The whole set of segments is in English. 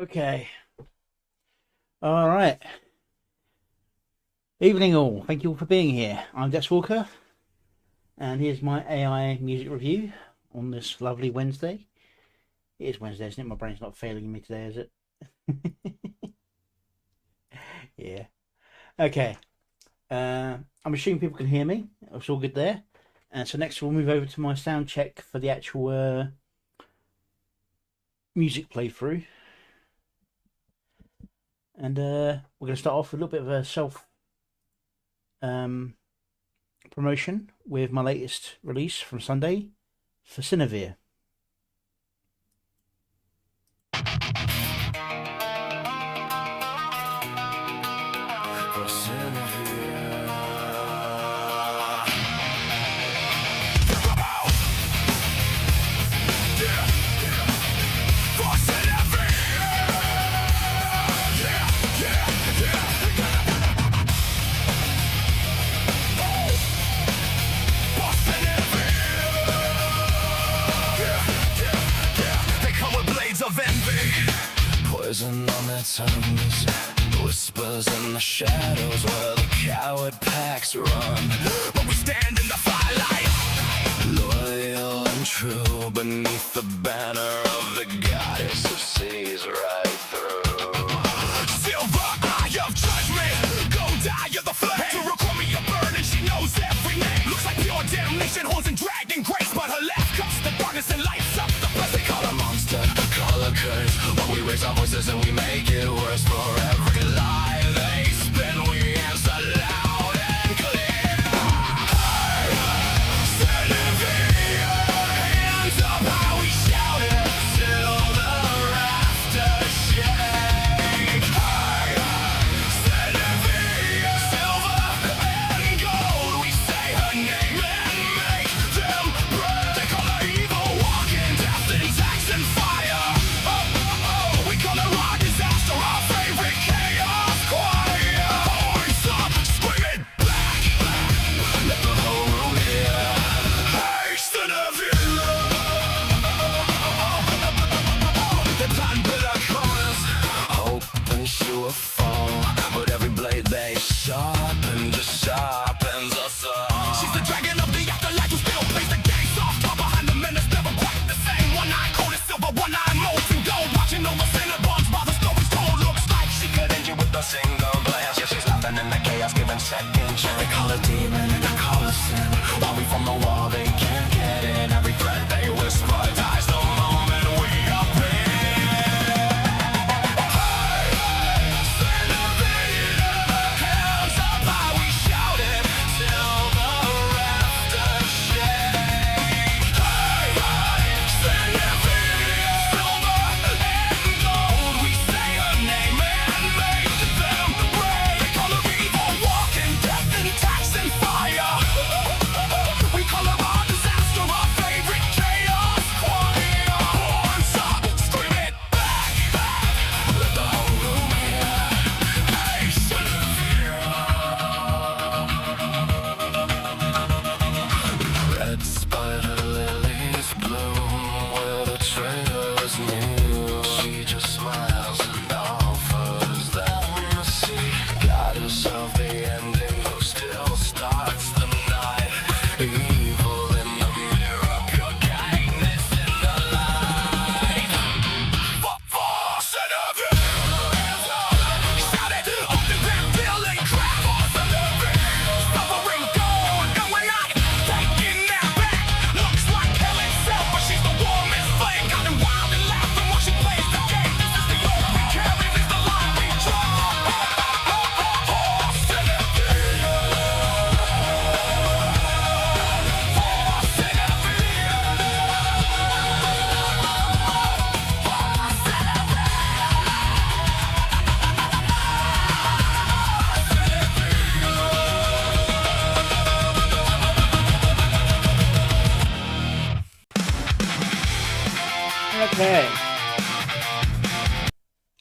Okay. All right. Evening all. Thank you all for being here. I'm DepthsWalker, and here's my AI music review on this lovely Wednesday. It is Wednesday, isn't it? My brain's not failing me today, is it? Yeah. Okay. I'm assuming people can hear me. It's all good there. And so next we'll move over to my sound check for the actual music playthrough. And we're going to start off with a little bit of a self promotion with my latest release from Sunday for Cinevere. Poison on their tongues, whispers in the shadows where the coward packs run. But we stand in the firelight, loyal and true, beneath the banner of the goddess who sees right through. Silver eye of judgment, gold eye of the flame. To record me a burden, she knows every name. Looks like pure damnation, holds and dragged in grace, but her left cups the darkness and lights up the place. They call a monster, call a curse, but we raise our voices and we make it worse. For every lie they spin, we answer loud and clear. Hey, Cinevere, hands up how we shout it till the rafters shake. Hey, Cinevere, silver and gold, we say her name and make them break. They call her evil, walking death and tax and fire. We call her our disaster, our favorite chaos choir. Horns up, screaming back, let the whole room hear. Hey, Cinevere, they plan bitter corners, hoping she will fall, but every blade they sharpen just sharpens us all. She's the dragon of the afterlife who still plays the game soft. Top behind the menace, never quite the same. One eye cold as silver, one eye molten gold, watching over Cinnabons while the story's told. Looks like she could end you with a single glance. Yeah, she's laughing in the chaos, giving second chance. They call her demon and they call her sin. While we from the wall, they can't get in. Every threat they whisper dies the moment we appear. Hey, Cinevere, hands up how we shout it till the rafters shake. Hey, Cinevere, silver and gold, we say her name and make them break. They call her evil, walking death and tax and fire. We call her our disaster, our favorite chaos choir. Horns up, scream it back, let the whole room hear. Hey, Cinevere. Red spider lilies bloom where the trail is new. She just smiles and offers them a seat. Goddess of the ending who still starts the night. Evil in the mirror, pure kindness in the light. For Cinevere, shout it on the ground, feeling crap. For Cinevere, suffering gold, and we're not taking that back. Looks like hell itself, but she's the warmest flame. Got them wild and laughing while she plays the game. This is the oath we carry, this is the line we draw. For Cinevere, Okay.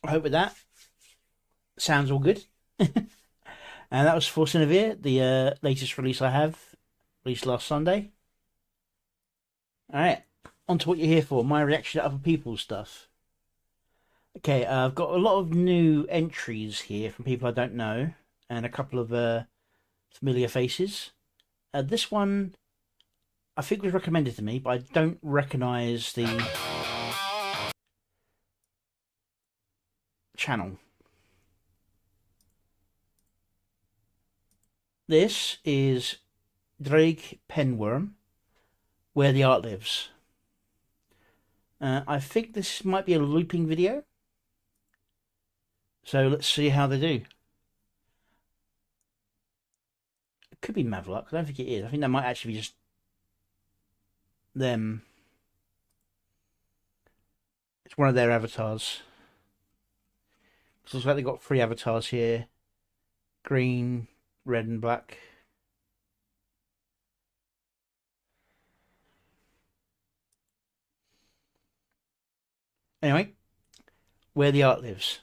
I hope with that sounds all good. And that was for Cinevere, the latest release I have, released last Sunday. Alright, on to what you're here for, my reaction to other people's stuff. Okay, I've got a lot of new entries here from people I don't know, and a couple of familiar faces. This one, I think was recommended to me, but I don't recognise the channel. This is Drake Penworm, Where the Art Lives. I think this might be a looping video. So let's see how they do. It could be Mavlock. I don't think it is. I think that might actually be just them. It's one of their avatars. It looks like they've got 3 avatars here. Green, red and black. Anyway, Where the Art Lives.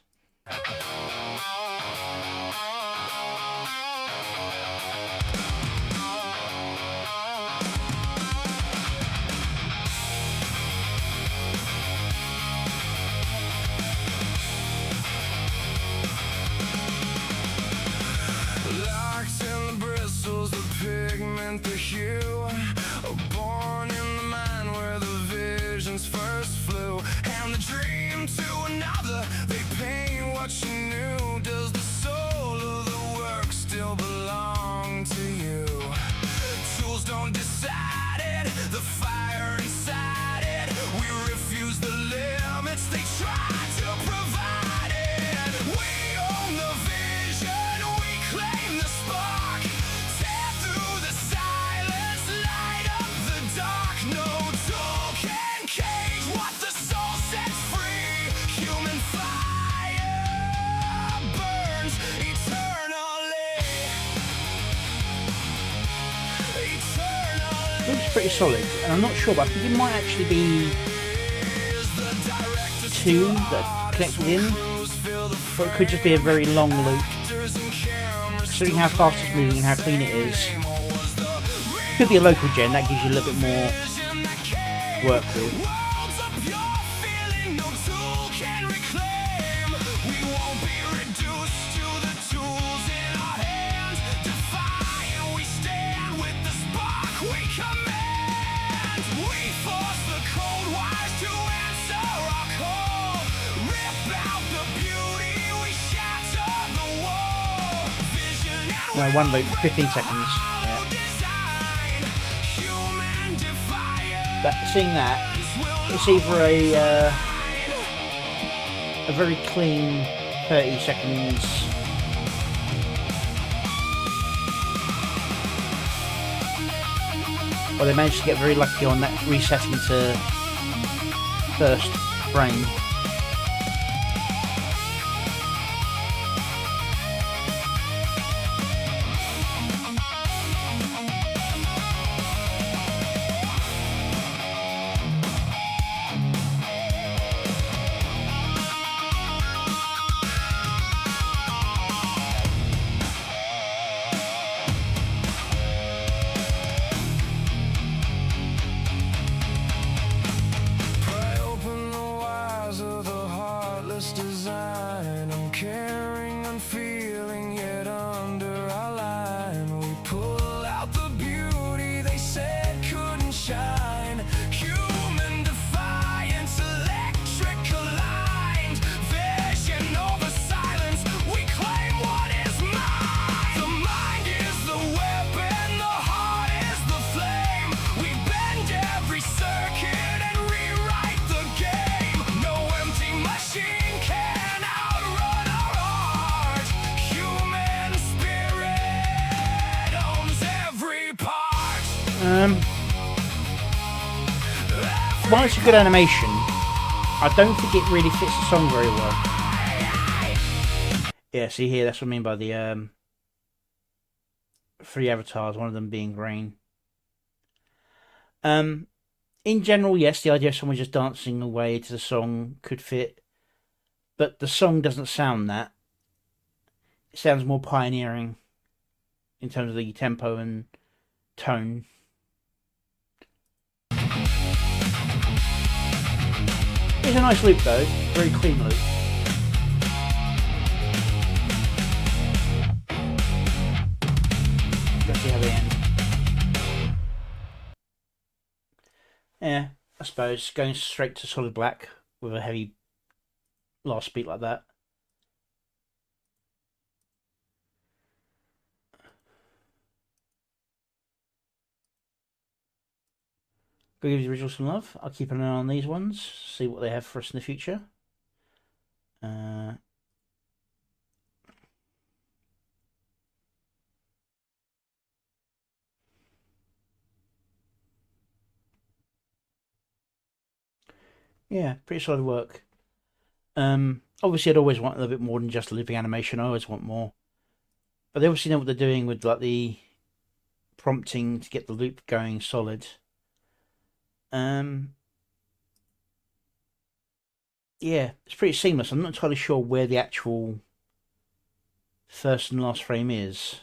Locked in the bristles, the pigment, the hue. Born in the mind where the visions first flew. And the dream to another, they paint what you knew. Does the soul of the work still belong to you? Tools don't decide it, the fire inside it. We refuse the limits they try to provide it. We own the vision, we claim the spark. Tear through the silence, light up the dark. No tool can cage what the soul sets free. Human fire burns eternally. Eternally. Looks pretty solid, and I'm not sure, but I think it might actually be 2 that are connected in, or it could just be a very long loop. Considering how fast it's moving and how clean it is, could be a local gen that gives you a little bit more work with. No, one loop, 15 seconds. Yeah. But seeing that, it's either a very clean 30 seconds, or they managed to get very lucky on that resetting to first frame. Pry open the wires of the heartless design. I'm caring, unfeeling, yet under our line. We pull out the beauty they said couldn't shine. Human defiance, electric aligned. Vision over silence, we claim what is mine. The mind is the weapon, the heart is the flame. We bend every circuit and rewrite the game. No empty machine can outrun our heart. Human spirit owns every part. While it's a good animation, I don't think it really fits the song very well. Yeah, see here, that's what I mean by the 3 avatars, one of them being green. In general, yes, the idea of someone just dancing away to the song could fit, but the song doesn't sound that. It sounds more pioneering in terms of the tempo and tone. It's a nice loop though, very clean loop. Let's see how they end. Yeah, I suppose going straight to solid black with a heavy last beat like that. Go give the original some love. I'll keep an eye on these ones, see what they have for us in the future. Yeah, pretty solid work. Obviously, I'd always want a little bit more than just a looping animation. I always want more. But they obviously know what they're doing with like the prompting to get the loop going solid. Yeah, it's pretty seamless. I'm not entirely sure where the actual first and last frame is.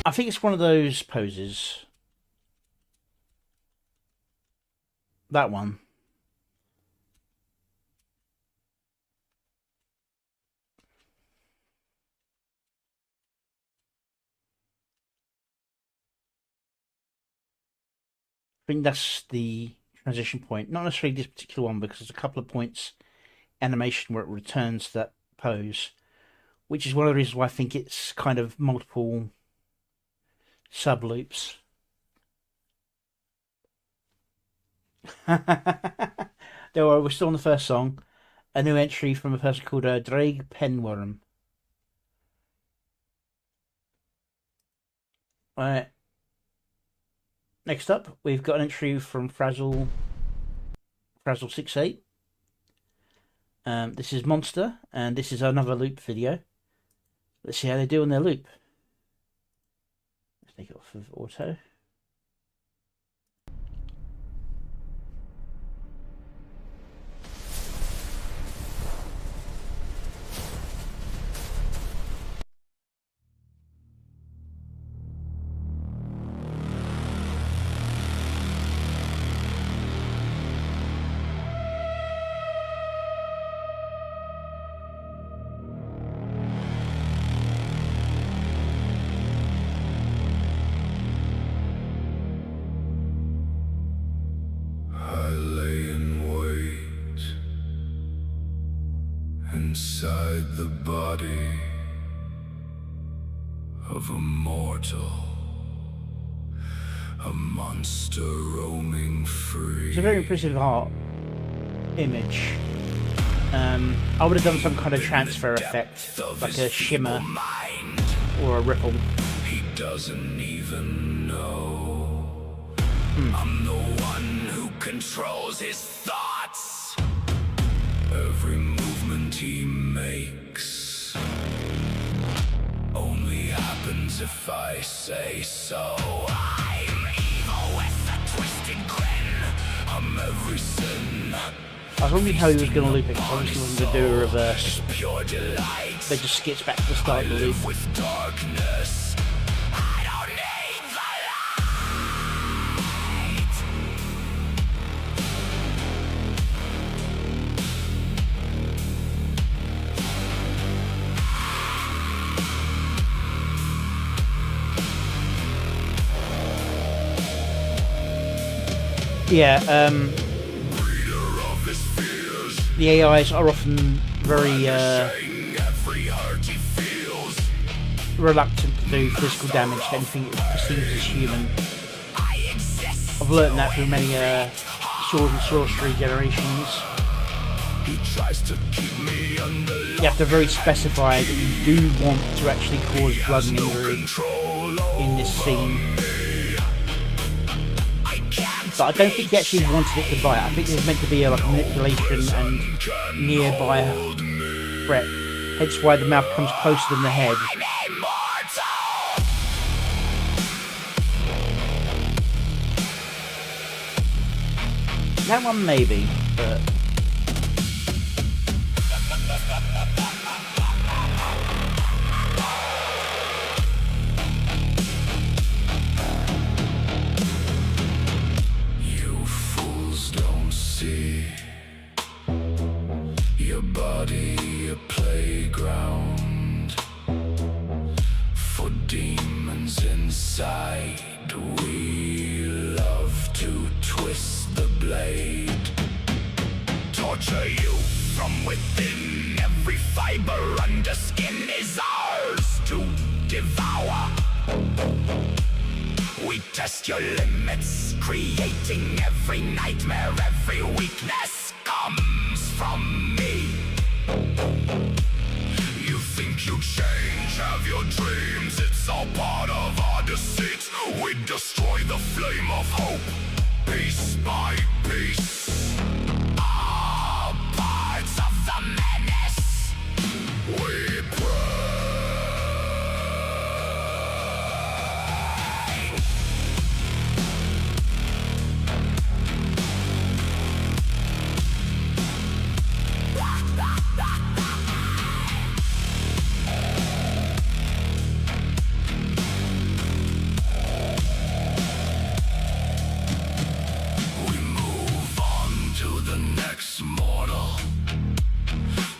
I think it's one of those poses. That one. I think that's the transition point. Not necessarily this particular one, because there's a couple of points animation where it returns to that pose, which is one of the reasons why I think it's kind of multiple sub loops. Don't worry, we're still on the first song. A new entry from a person called Drake Penworm. Right. Next up, we've got an entry from Frazzle68. This is Monster, and this is another loop video. Let's see how they do on their loop. Let's take it off of auto. Inside the body of a mortal, a monster roaming free. It's a very impressive art image. I would have done some kind of transfer effect, like a shimmer or a ripple. He doesn't even know. I'm the one who controls his thoughts. Every movement he makes only happens if I say so. I'm evil with a twisted grin. I'm every sin. I was wondering how he was going to loop it, because obviously he wasn't going to do a reverse. They just skips back to the start of the loop. With darkness, I don't need the light. Yeah, the AIs are often very reluctant to do physical damage to anything it perceives as human. I've learned that through many sword and sorcery generations. You have to very specify that you do want to actually cause blood and injury in this scene. I can't but I don't think he actually wanted it to bite. I think it was meant to be like a manipulation and nearby threat. Hence why the mouth comes closer than the head. That one maybe, but... You fools don't see your body a playground for demons inside. We love to twist the blade, torture you from within. Every fiber under skin is ours to devour. We test your limits, creating every nightmare. Every weakness comes from me. You think you change, have your dreams. It's all part of our deceit. We destroy the flame of hope, piece by piece. All parts of the menace we pray. We move on to the next mortal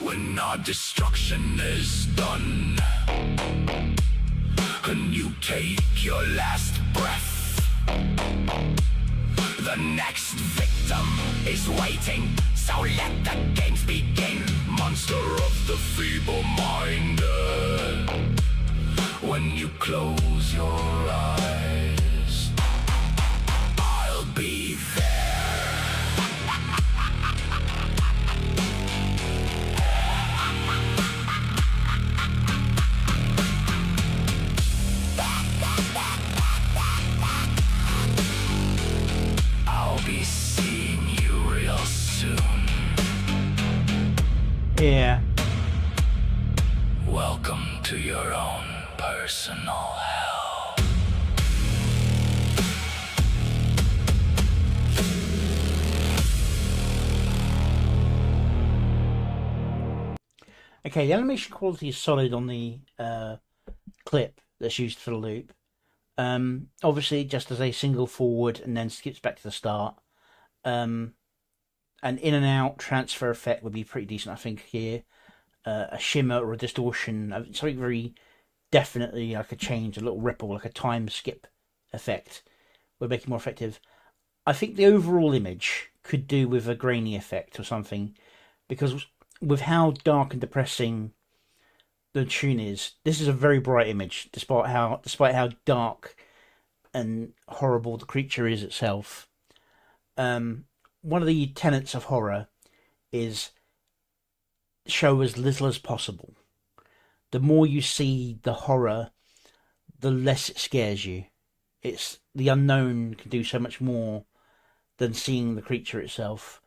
when our destruction is done, and you take your last breath. The next victim is waiting, so let the games begin. Monster of the feeble-minded, when you close your eyes, I'll be there. I'll be seeing you real soon. Yeah. Welcome to your own personal hell. Okay, the animation quality is solid on the clip that's used for the loop. Obviously, just as a single forward and then skips back to the start. An in and out transfer effect would be pretty decent, I think, here. A shimmer or a distortion, something very definitely like a change, a little ripple, like a time skip effect would make it more effective. I think the overall image could do with a grainy effect or something, because with how dark and depressing the tune is, this is a very bright image, despite how dark and horrible the creature is itself. One of the tenets of horror is show as little as possible. The more you see the horror, the less it scares you. It's the unknown can do so much more than seeing the creature itself.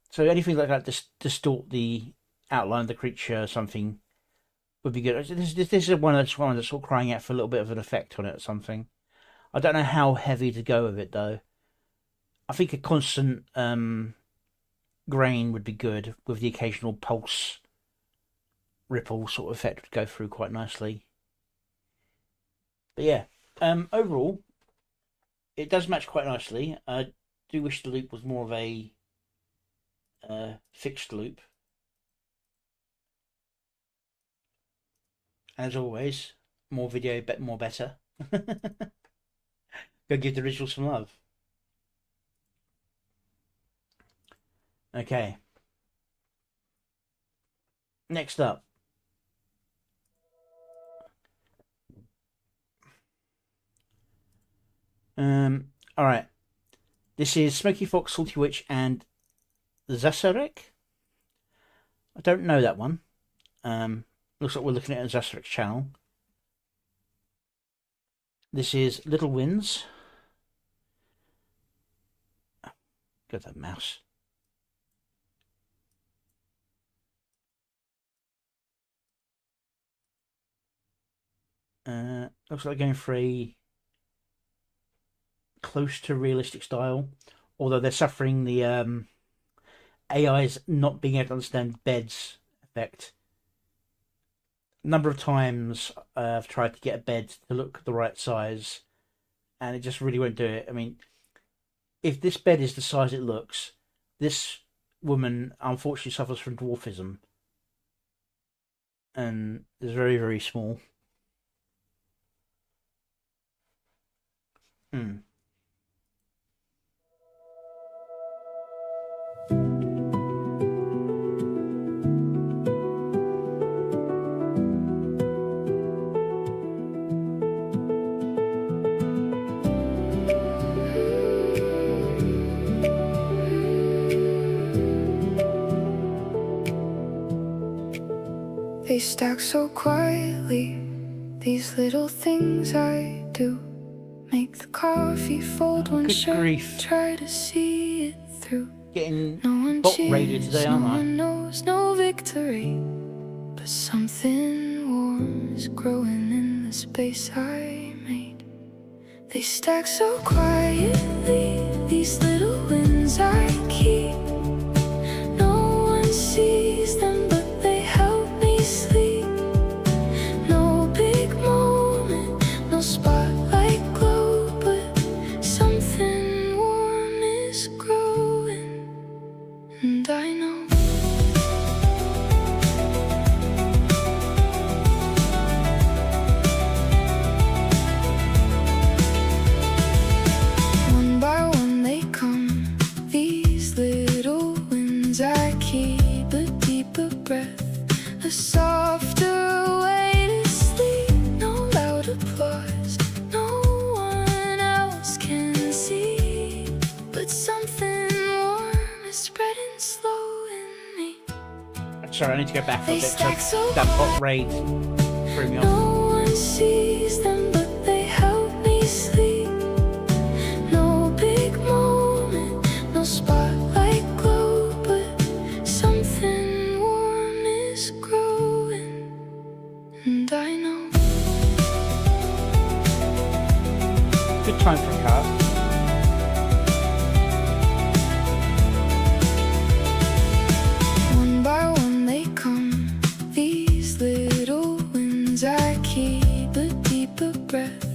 So anything like that distort the outline of the creature or something would be good. This is one that's sort of crying out for a little bit of an effect on it or something. I don't know how heavy to go with it though. I think a constant grain would be good, with the occasional pulse ripple sort of effect would go through quite nicely. But yeah, overall, it does match quite nicely. I do wish the loop was more of a fixed loop. As always, more video, more better. Go give the original some love. Okay. Next up. All right. This is Smoky Fox, Salty Witch, and Zasarek. I don't know that one. Looks like we're looking at a Zasarek channel. This is Little Wins. Got that mouse. Looks like going for a close to realistic style, although they're suffering the AI's not being able to understand beds effect. A number of times I've tried to get a bed to look the right size, and it just really won't do it. I mean, if this bed is the size it looks, this woman unfortunately suffers from dwarfism and is very, very small. Hmm. They stack so quietly, these little things I do. Make the coffee fold Oh, one good shirt, grief. try to see it through. Getting No one bot raided cheers, today, no aren't I? one knows, no victory. But something warm is growing in the space I made. They stack so quietly, these little wins I keep. No one sees them, but they help me sleep. No big moment, no spotlight glow, but something warm is growing, and I know. One by one they come, these little winds I keep. A deeper breath, a softer way to sleep. No loud applause, no one else can see, but something warm is spreading slow in me. Sorry, I need to go back a They bit. stack so That bot raid threw me off. no one sees them, but they help me sleep. No big moment, no spotlight glow, but something warm is growing, and I know. Good time for a cut. One by one they come, these little winds I keep. A deeper breath,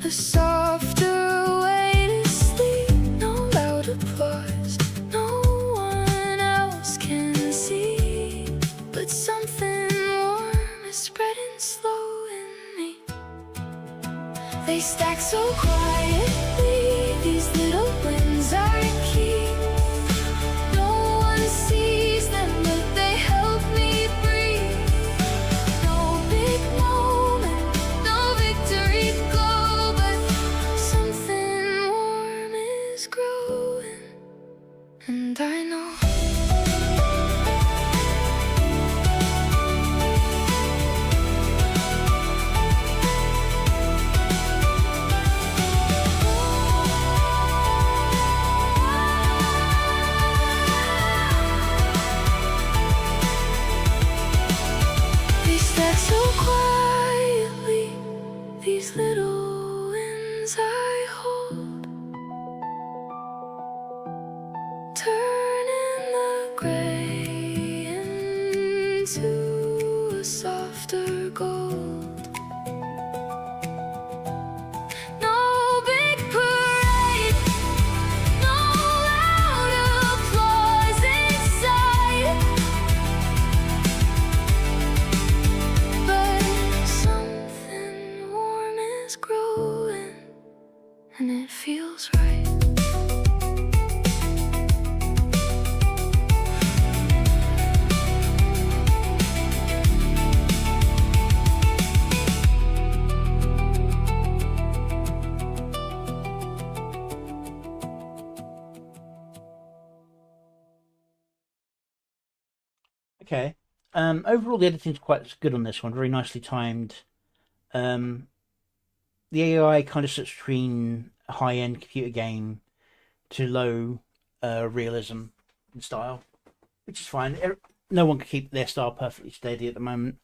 a softer way to sleep. No loud applause, no one else can see, but something warm is spreading slow in me. They stack so quietly, these little winds I keep. No one sees them, but they help me breathe. No big moment, no victory glow, but something warm is growing, and I know. They stack so quietly, these little winds I hold, turning the gray into a softer gold. No big parade, no loud applause inside, but something warm is growing, and it feels right. Okay. Overall, the editing's quite good on this one. Very nicely timed. Um, the AI kind of sits between a high-end computer game to low realism and style, which is fine. No one can keep their style perfectly steady at the moment.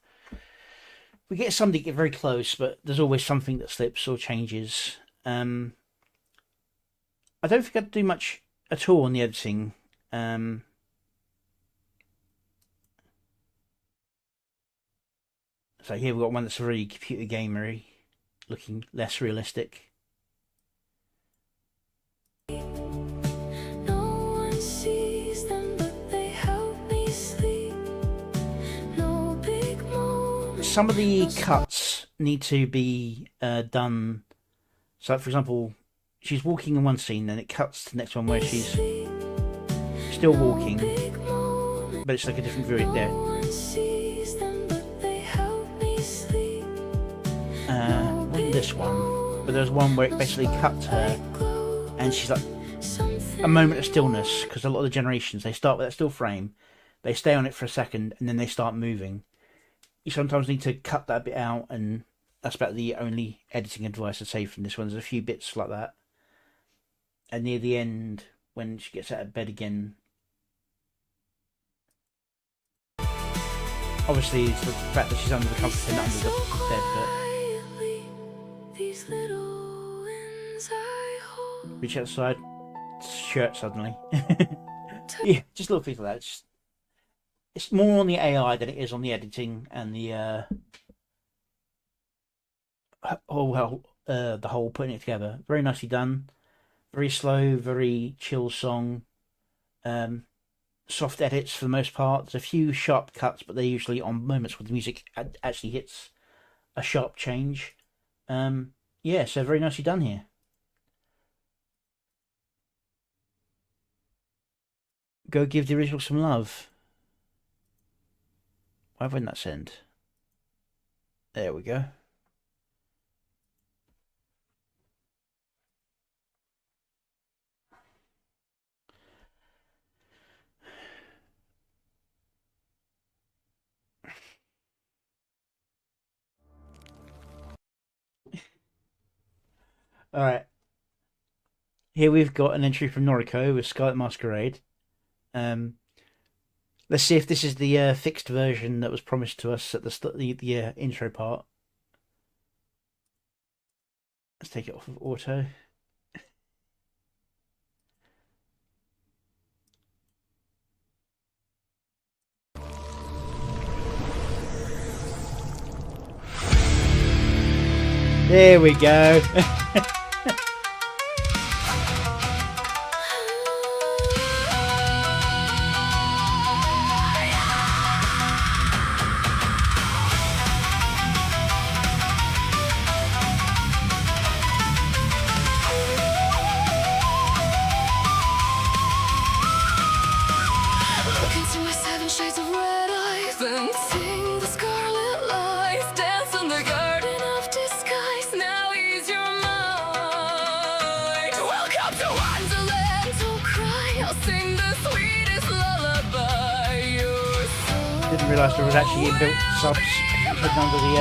We get something get very close, but there's always something that slips or changes. I don't think I'd do much at all on the editing. So here we've got one that's really computer gamery, looking less realistic. Some of the cuts need to be done. So, for example, she's walking in one scene, then it cuts to the next one where she's still walking, but it's like a different view there. Not this one, but there's one where it basically cuts her, and she's like a moment of stillness, because a lot of the generations, they start with that still frame, they stay on it for a second, and then they start moving. You sometimes need to cut that bit out, and that's about the only editing advice I'd say from this one. There's a few bits like that. And near the end, when she gets out of bed again, obviously it's the fact that she's under the comfort and under the bed, but reach outside, shirt suddenly. Yeah, just little things like that. It's more on the AI than it is on the editing and the whole putting it together. Very nicely done. Very slow, very chill song. Soft edits for the most part. There's a few sharp cuts, but they're usually on moments where the music actually hits a sharp change. Yeah, so very nicely done here. Go give the original some love. Why wouldn't that send? There we go. Alright. Here we've got an entry from Noriko with Scarlet Masquerade. Let's see if this is the fixed version that was promised to us at the intro part. Let's take it off of auto. There we go. Didn't realise there was actually inbuilt subs hidden under the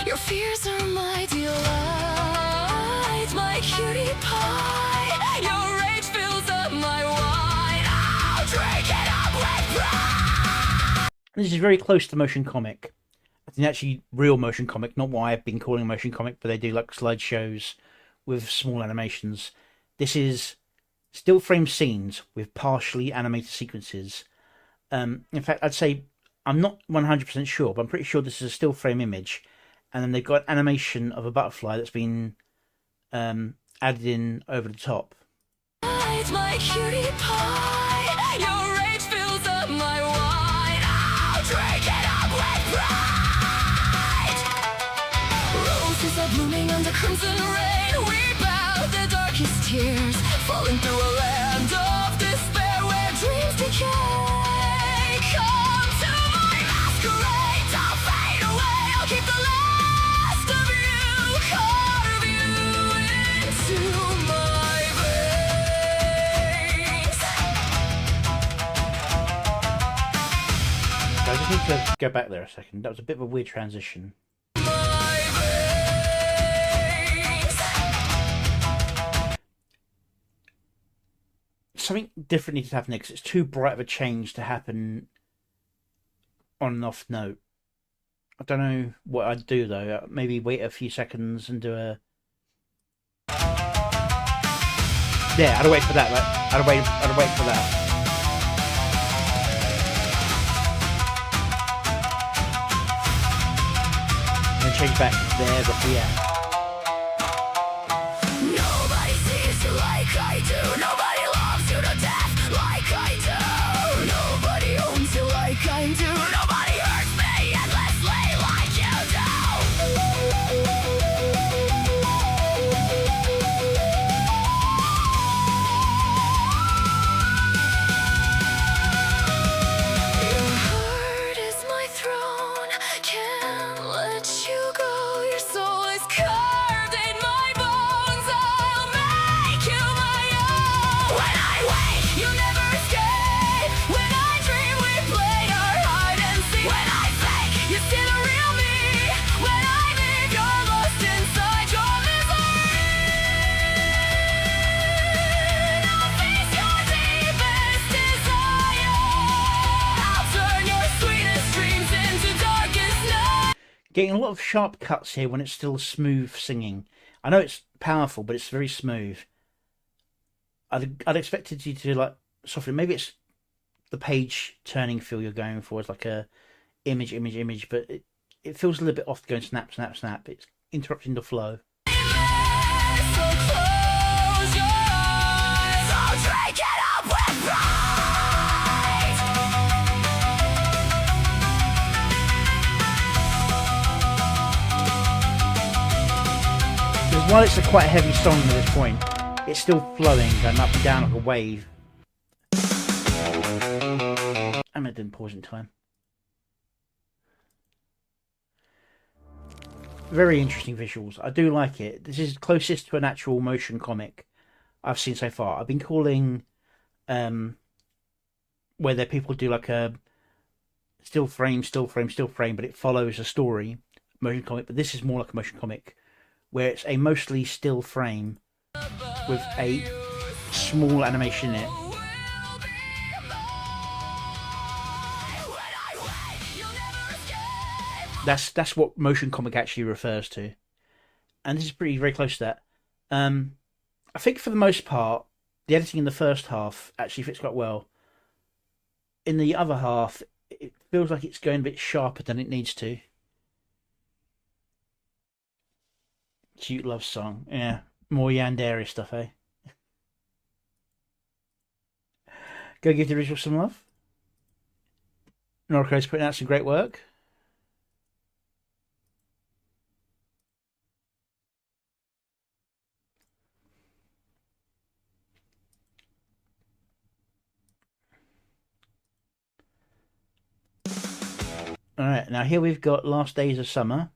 Your fears are my delight, my cutie pie. Your rage fills up my wine. I'll drink it up with pride. This is very close to motion comic. I think actually real motion comic, not what I've been calling motion comic, but they do like slideshows with small animations. This is still frame scenes with partially animated sequences. In fact, I'd say I'm not 100% sure, but I'm pretty sure this is a still frame image. And then they've got animation of a butterfly that's been added in over the top. My cutie pie. Your rage fills up my wine. I'll drink it up with pride. Roses are blooming under crimson rain. We bow the darkest tears, falling through a land of despair where dreams decay. Come to my masquerade, don't fade away. I'll keep the last of you, carve you into my veins. just need to go back there a second. That was a bit of a weird transition. Something different needs to happen because it's too bright of a change to happen on and off note. I don't know what I'd do though. Maybe wait a few seconds and do a... Yeah, I'd wait for that. Right? I'd wait for that. And then change back there, but yeah. Nobody sees you like I do. Nobody loves you to death like I do. Nobody owns you like I do. Nobody hurts me endlessly like you do. Your heart is my throne. Can't let you go. Your soul is carved in my bones. I'll make you my own. When I wake, you never escape. When I dream, we play our hide and seek. When I fake, you see the real me. When I leave, you're lost inside your misery. I'll face your deepest desire. I'll turn your sweetest dreams into darkest night. Getting a lot of sharp cuts here when it's still smooth singing. I know it's powerful, but it's very smooth. I'd expected you to like soften. Maybe it's the page turning feel you're going for. It's like a image, but it feels a little bit off going snap, snap, snap. It's interrupting the flow. So close your eyes. I'll drink it up with pride. Because while it's quite a heavy song at this point, it's still flowing, going up and down like a wave. And it didn't pause in time. Very interesting visuals. I do like it. This is closest to an actual motion comic I've seen so far. I've been calling where there people do like a still frame, but it follows a story, motion comic. But this is more like a motion comic where it's a mostly still frame with a small animation in it. That's what motion comic actually refers to, and this is very close to that. I think for the most part, the editing in the first half actually fits quite well. In the other half, it feels like it's going a bit sharper than it needs to. Cute love song, yeah, more yandere stuff, eh? Go give the original some love. Norco's putting out some great work. Alright, now here we've got Last Days of Summer,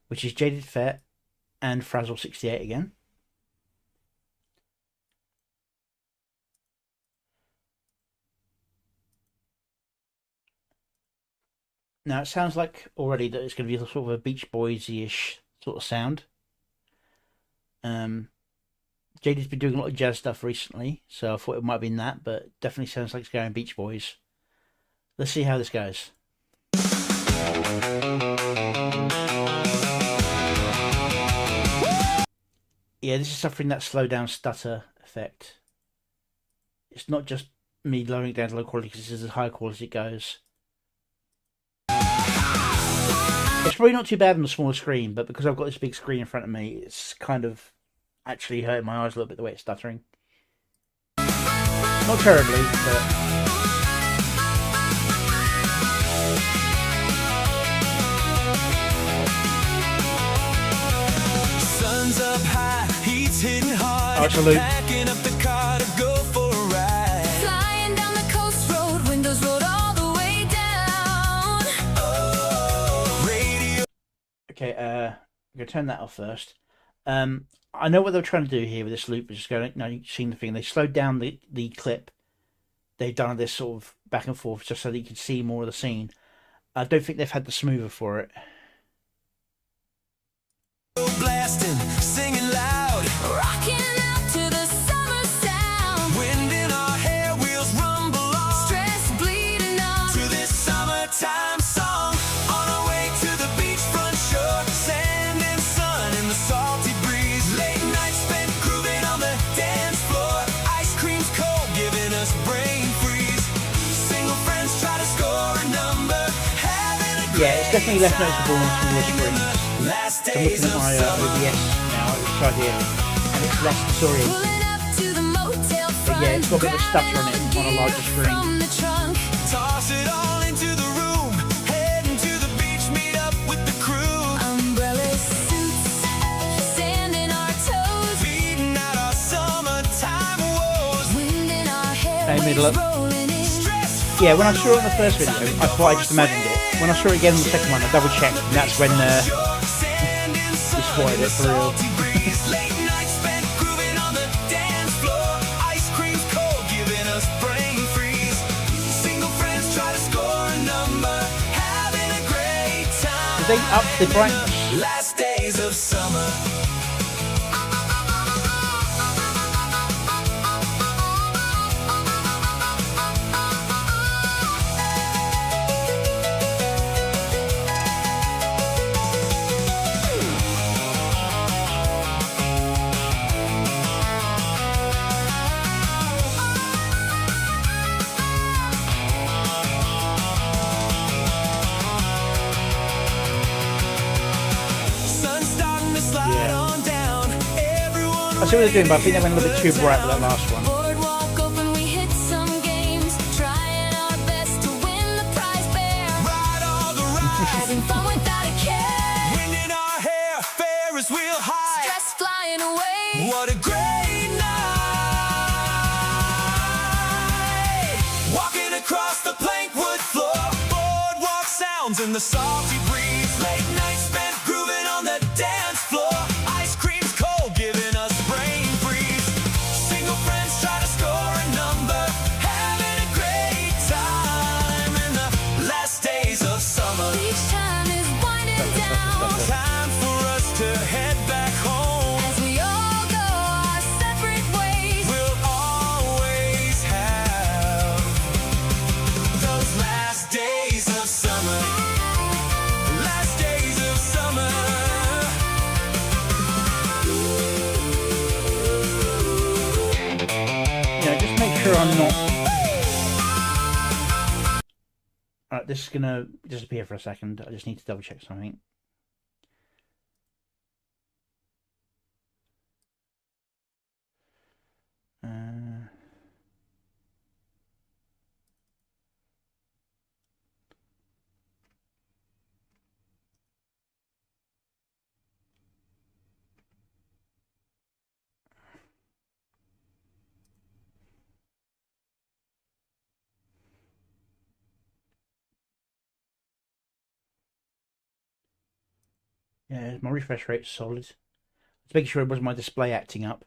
which is Jaded Fet and Frazzle68 again. Now it sounds like already that it's going to be sort of a Beach Boys-ish sort of sound. Jaded's been doing a lot of jazz stuff recently, so I thought it might have been that, but definitely sounds like it's going Beach Boys. Let's see how this goes. Yeah, this is suffering that slow down stutter effect. It's not just me lowering it down to low quality because this is as high quality as it goes. It's probably not too bad on the smaller screen, but because I've got this big screen in front of me, it's kind of actually hurting my eyes a little bit the way it's stuttering. Not terribly, but... Up high, heat's hitting hard. Oh, it's a loop. Backing up the car to go for a ride. Flying down the coast road, windows rolled all the way down. Oh, radio. Okay, I'm going to turn that off first. I know what they're trying to do here with this loop. Is just going, no, you've seen the thing. They slowed down the clip. They've done this sort of back and forth just so that you can see more of the scene. I don't think they've had the smoother for it. Blasting, singing loud, Rocking out to the summer sound. wind in our hair, wheels rumble on. Stress bleeding on. To this summertime song, on our way to the beachfront shore, sand and sun in the salty breeze. Late nights spent grooving on the dance floor. Ice cream's cold, giving us brain freeze. Single friends try to score a number, having a Yeah, it's definitely less noticeable on smaller screens. last I'm days looking at of my summer. OBS now, it's right here, and it's less disorienting. Pulling up to the motel front. yeah, it's got a bit of stutter on it on a larger Gear screen. From the trunk. Toss it all into the room, heading to the beach, meet up with the crew. Umbrella suits. Sand in our toes. Beating out our summertime woes. Wind in our hair. Hey, middle waves up. rolling in. Stress Yeah, when I saw it in the first video, I thought I just imagined it. When I saw it again in the second one, I double checked, and that's when sand and sun spotted in the it for real. salty breeze. Late nights spent grooving on the dance floor. Ice cream's cold, giving us brain freeze. Single friends try to score a number, having a great time. did they up the brightness? Last days of summer. Sun starting to slide Yeah. on down. Everyone I see what they're doing, but I think they went a little bit too bright with that last one. Boardwalk open, we hit some games. Trying our best to win the prize bear. ride all the rides. Having fun without a care. Wind in our hair, Ferris wheel high. Stress flying away. What a great night. Walking across the plank wood floor. Boardwalk sounds in the salty breeze. Late night spent grooving on the dance floor. Ice cream's cold, giving us brain freeze. Single friends try to score a number, having a great time in the last days of summer. Beach time is winding down. Time for us to head back home. As we all go our separate ways. We'll always have those last days of summer. Last days of summer. Just make sure I'm not. Alright, this is gonna disappear for a second. I just need to double check something. Yeah, my refresh rate's solid. Just making sure it wasn't my display acting up.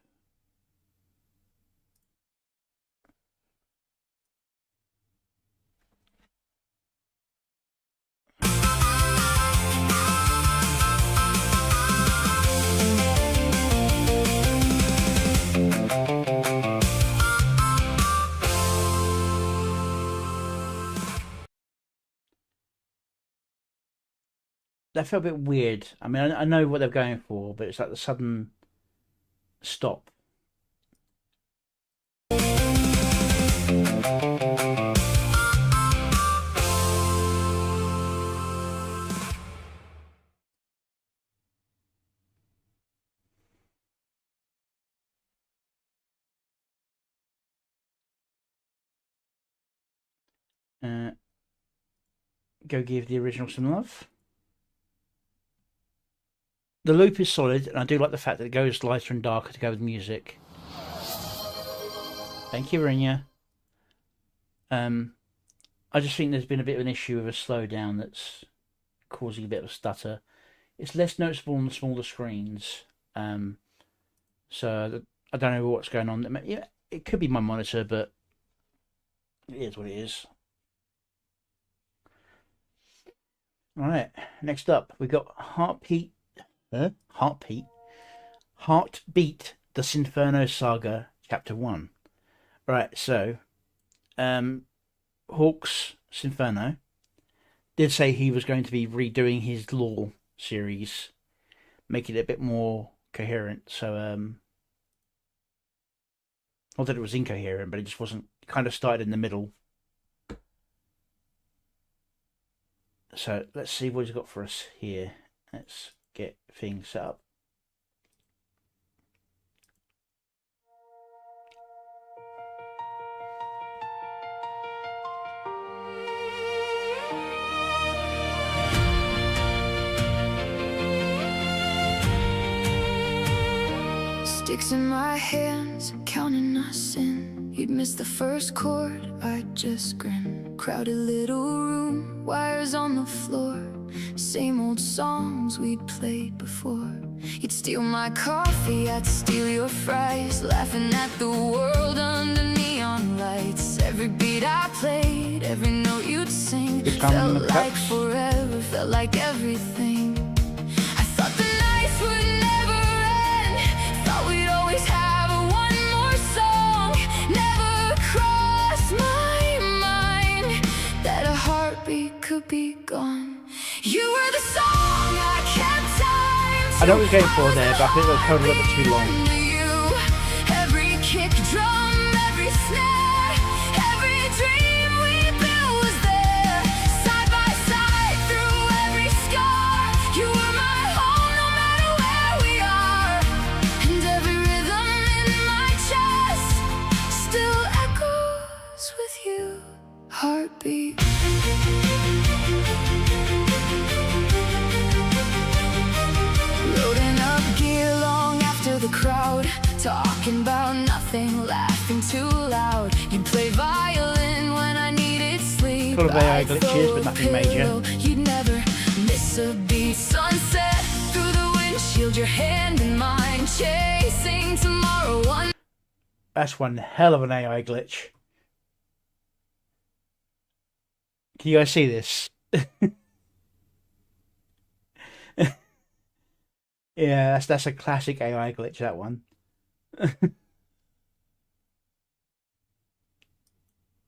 That felt a bit weird. I mean, I know what they're going for, but it's like the sudden stop. Go give the original some love. The loop is solid, and I do like the fact that it goes lighter and darker to go with music. Thank you, Rinya. I just think there's been a bit of an issue with a slowdown that's causing a bit of a stutter. It's less noticeable on the smaller screens. So I don't know what's going on. Yeah, it could be my monitor, but it is what it is. All right. Next up, we got Heartbeat, the Sinferno Saga, Chapter 1. Right. So, Hawks Sinferno did say he was going to be redoing his lore series, making it a bit more coherent. So, not that it was incoherent, but it just wasn't. It kind of started in the middle. So let's see what he's got for us here. Let's get things set up. Sticks in my hands, counting us in. You'd miss the first chord, I'd just grin. Crowded little room, wires on the floor. Same old songs we'd played before. You'd steal my coffee, I'd steal your fries. Laughing at the world under neon lights. Every beat I played, every note you'd sing, felt like forever, felt like everything. I thought the nights would never end, thought we'd always have one more song. Never crossed my mind that a heartbeat could be gone. You were the song I kept time to. I know what we're going for there, but I think it was held a little bit too long. Every kick drum, every snare, every dream we built was there. Side by side through every scar. You were my home no matter where we are. And every rhythm in my chest still echoes with you. Heartbeat. Loading up gear long after the crowd, talking about nothing, laughing too loud. You'd play violin when I needed sleep. Full of AI glitches, but nothing major. You'd never miss a beat. Sunset through the windshield, your hand in mine, chasing tomorrow. One. That's one hell of an AI glitch. Can you guys see this? Yeah, that's a classic AI glitch, that one.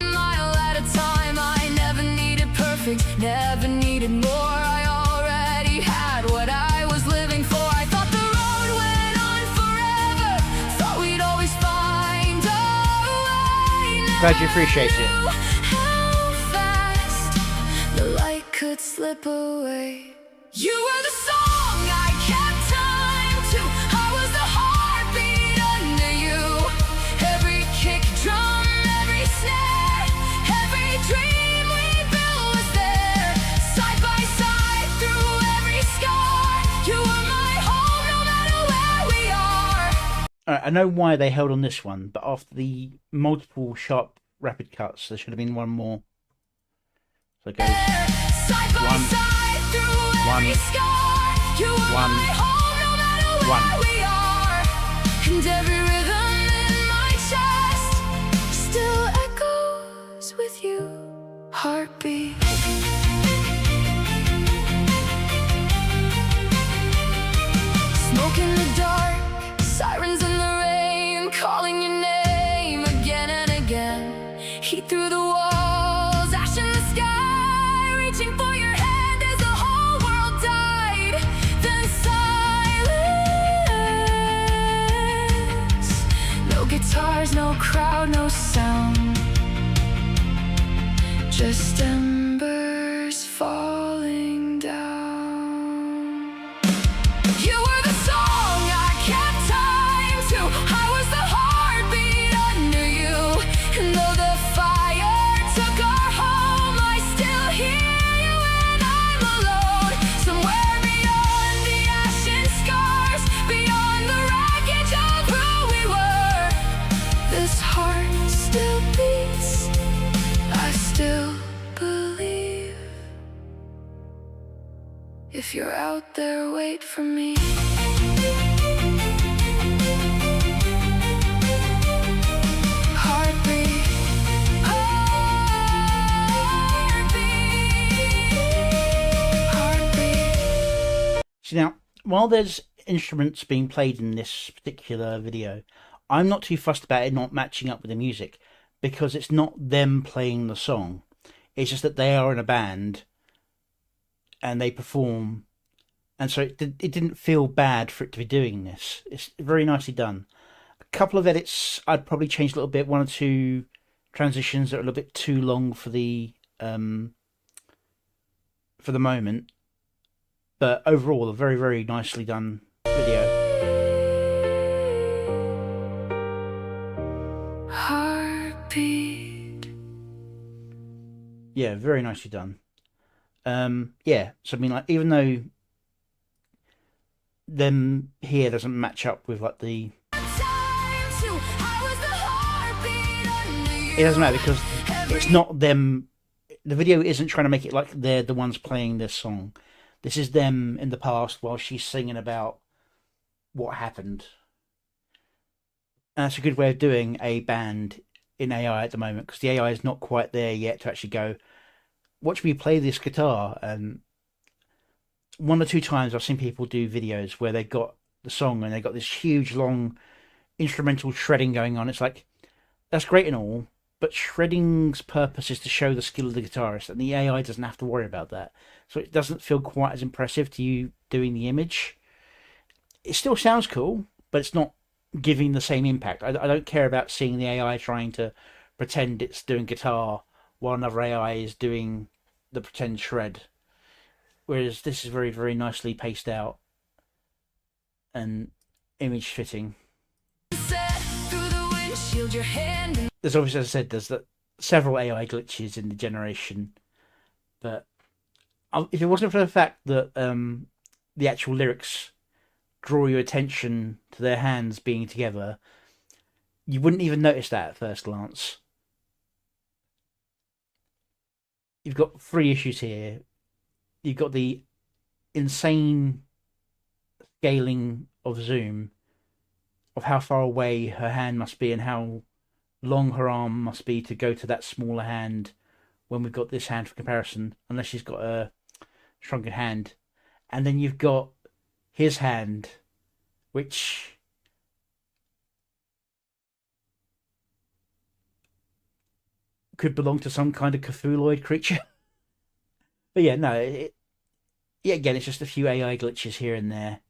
Mile at a time, I never needed perfect, never needed more. I already had what I was living for. I thought the road went on forever, thought we'd always find a way. Glad you appreciate it. How fast the light could slip away. You were the song I kept time to. I was the heartbeat under you. Every kick drum, every snare, every dream we built was there. Side by side through every scar. You were my home no matter where we are. Alright, I know why they held on this one, but after the multiple sharp rapid cuts, there should have been one more. So it goes Side by one, side through every scar. You were one, my home no matter where one. we are. And every rhythm in my chest still echoes with you. Heartbeat. Smoke in the dark, sirens in the rain, calling your name again and again. Heat through the walls, ash in the sky, reaching for your hand as the whole world died. Then silence. No guitars, no crowd, no sound. Just embers falling down. You were the song I kept time to. I was the heartbeat under you. And though the fire took our home, I still hear you when I'm alone. Somewhere beyond the ashen scars, beyond the wreckage of who we were, this heart still beats. I still believe. If you're out there, wait for me. Heartbeat. Heartbeat. Now, while there's instruments being played in this particular video, I'm not too fussed about it not matching up with the music, because it's not them playing the song. It's just that they are in a band and they perform, and so it didn't feel bad for it to be doing this. It's very nicely done. A couple of edits I'd probably change a little bit. One or two transitions that are a little bit too long for the moment, but overall a very, very nicely done video. Heartbeat. Yeah, very nicely done. Yeah, so I mean, like, even though them here doesn't match up with like the, it doesn't matter because it's not them. The video isn't trying to make it like they're the ones playing this song. This is them in the past while she's singing about what happened. And that's a good way of doing a band in AI at the moment, because the AI is not quite there yet to actually go, watch me play this guitar. And one or two times I've seen people do videos where they got the song and they got this huge long instrumental shredding going on. It's like, that's great and all, but shredding's purpose is to show the skill of the guitarist, and the AI doesn't have to worry about that. So it doesn't feel quite as impressive to you doing the image. It still sounds cool, but it's not giving the same impact. I don't care about seeing the AI trying to pretend it's doing guitar while another AI is doing the pretend shred. Whereas this is very, very nicely paced out and image fitting. There's obviously, as I said, there's several AI glitches in the generation, but if it wasn't for the fact that the actual lyrics draw your attention to their hands being together, you wouldn't even notice that at first glance. You've got three issues here. You've got the insane scaling of zoom of how far away her hand must be and how long her arm must be to go to that smaller hand when we've got this hand for comparison, unless she's got a shrunken hand. And then you've got his hand, which could belong to some kind of Cthulhuoid creature. But yeah, no, yeah, again, it's just a few AI glitches here and there.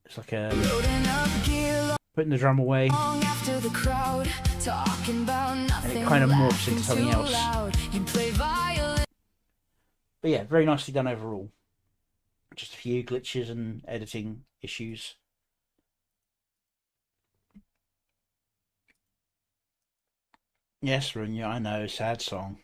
It's like putting the drum away, and it kind of morphs into something else. But yeah, very nicely done overall. Just a few glitches and editing issues. Yes, Runya, I know, sad song.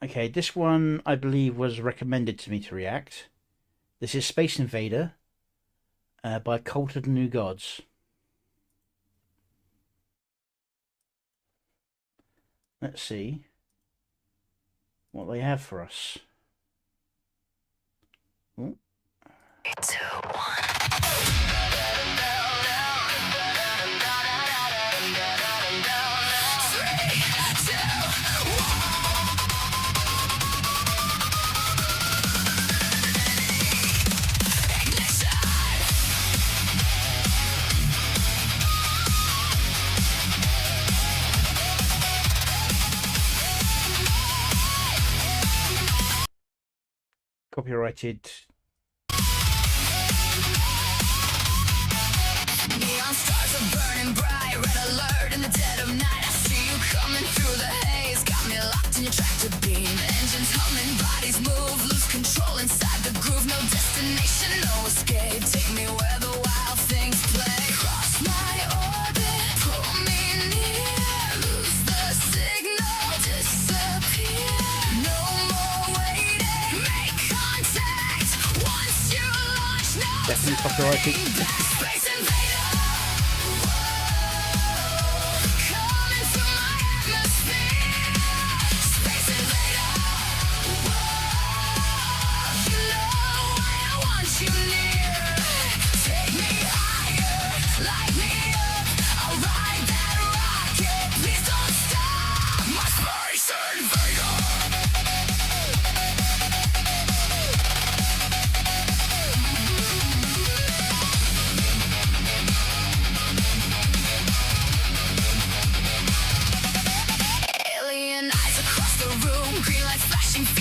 Okay, this one I believe was recommended to me to react. This is Space Invader by Cult of the New Gods. Let's see what they have for us. Ooh. 3, 2, 1. Copyrighted. Neon stars are burning bright, red alert in the dead of night. I see you coming through the haze, got me locked in your tractor beam. Engines humming, bodies move, lose control inside the groove. No destination, no escape. Take me where the wild things play. Cross my orbit, pull me near, lose the signal, disappear. No more waiting, make contact. Once you launch, no Definitely copyrighted. Space Invader. Coming through my atmosphere. Space Invader. You know I want you near.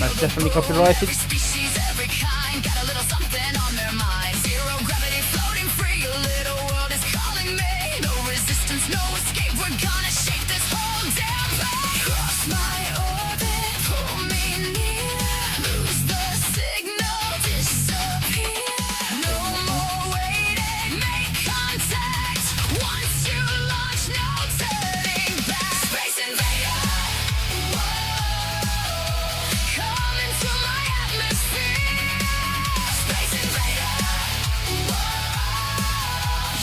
Most definitely copyrighted. Species, every kind, got a little something on their mind. Zero gravity, floating free. A little world is calling me. No resistance, no escape. We're gonna shape this whole damn place. Cross my orbit, pull me near. Lose the signal, disappear. No more waiting, make contact. Once you launch, no turning back. Space invader. Come into my atmosphere. Space invader.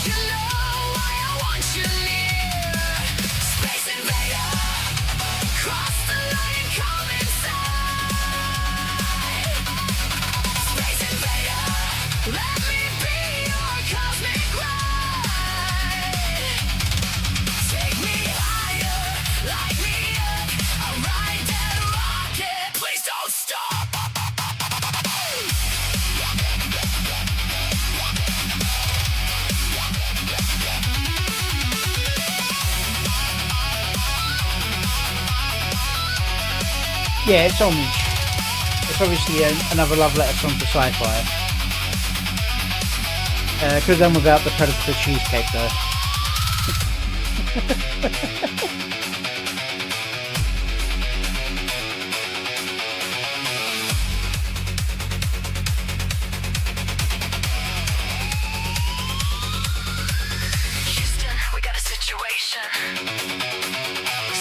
You know why I want you near. Space invader. Cross the line and come inside. Space invader. Let me be your cosmic ride. Take me higher, light me up. I'll ride that rocket. Please don't stop. Yeah, it's homage. It's obviously another love letter song to sci-fi. Could have done without the Predator cheesecake though. Houston, we got a situation.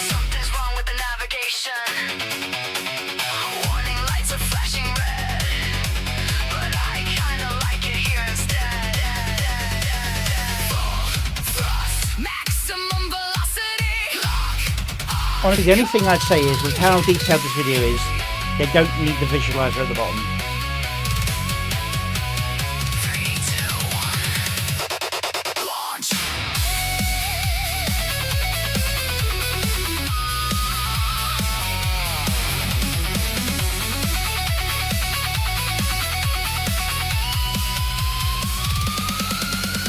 Something's wrong with the navigation. Warning lights are flashing red, but I kinda like it here instead. Full thrust, maximum velocity. Lock on. Honestly, the only thing I'd say is with how detailed this video is, they don't need the visualizer at the bottom. 3, 2, 1. Launch.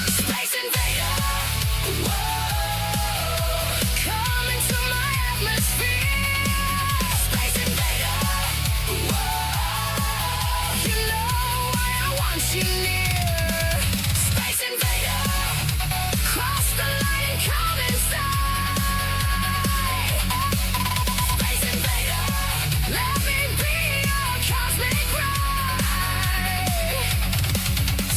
Space invader. Whoa. Come into my atmosphere. Space invader. Whoa. You know why I want you near. Space invader. Cross the line and come inside. Space invader. Let me be your cosmic ride.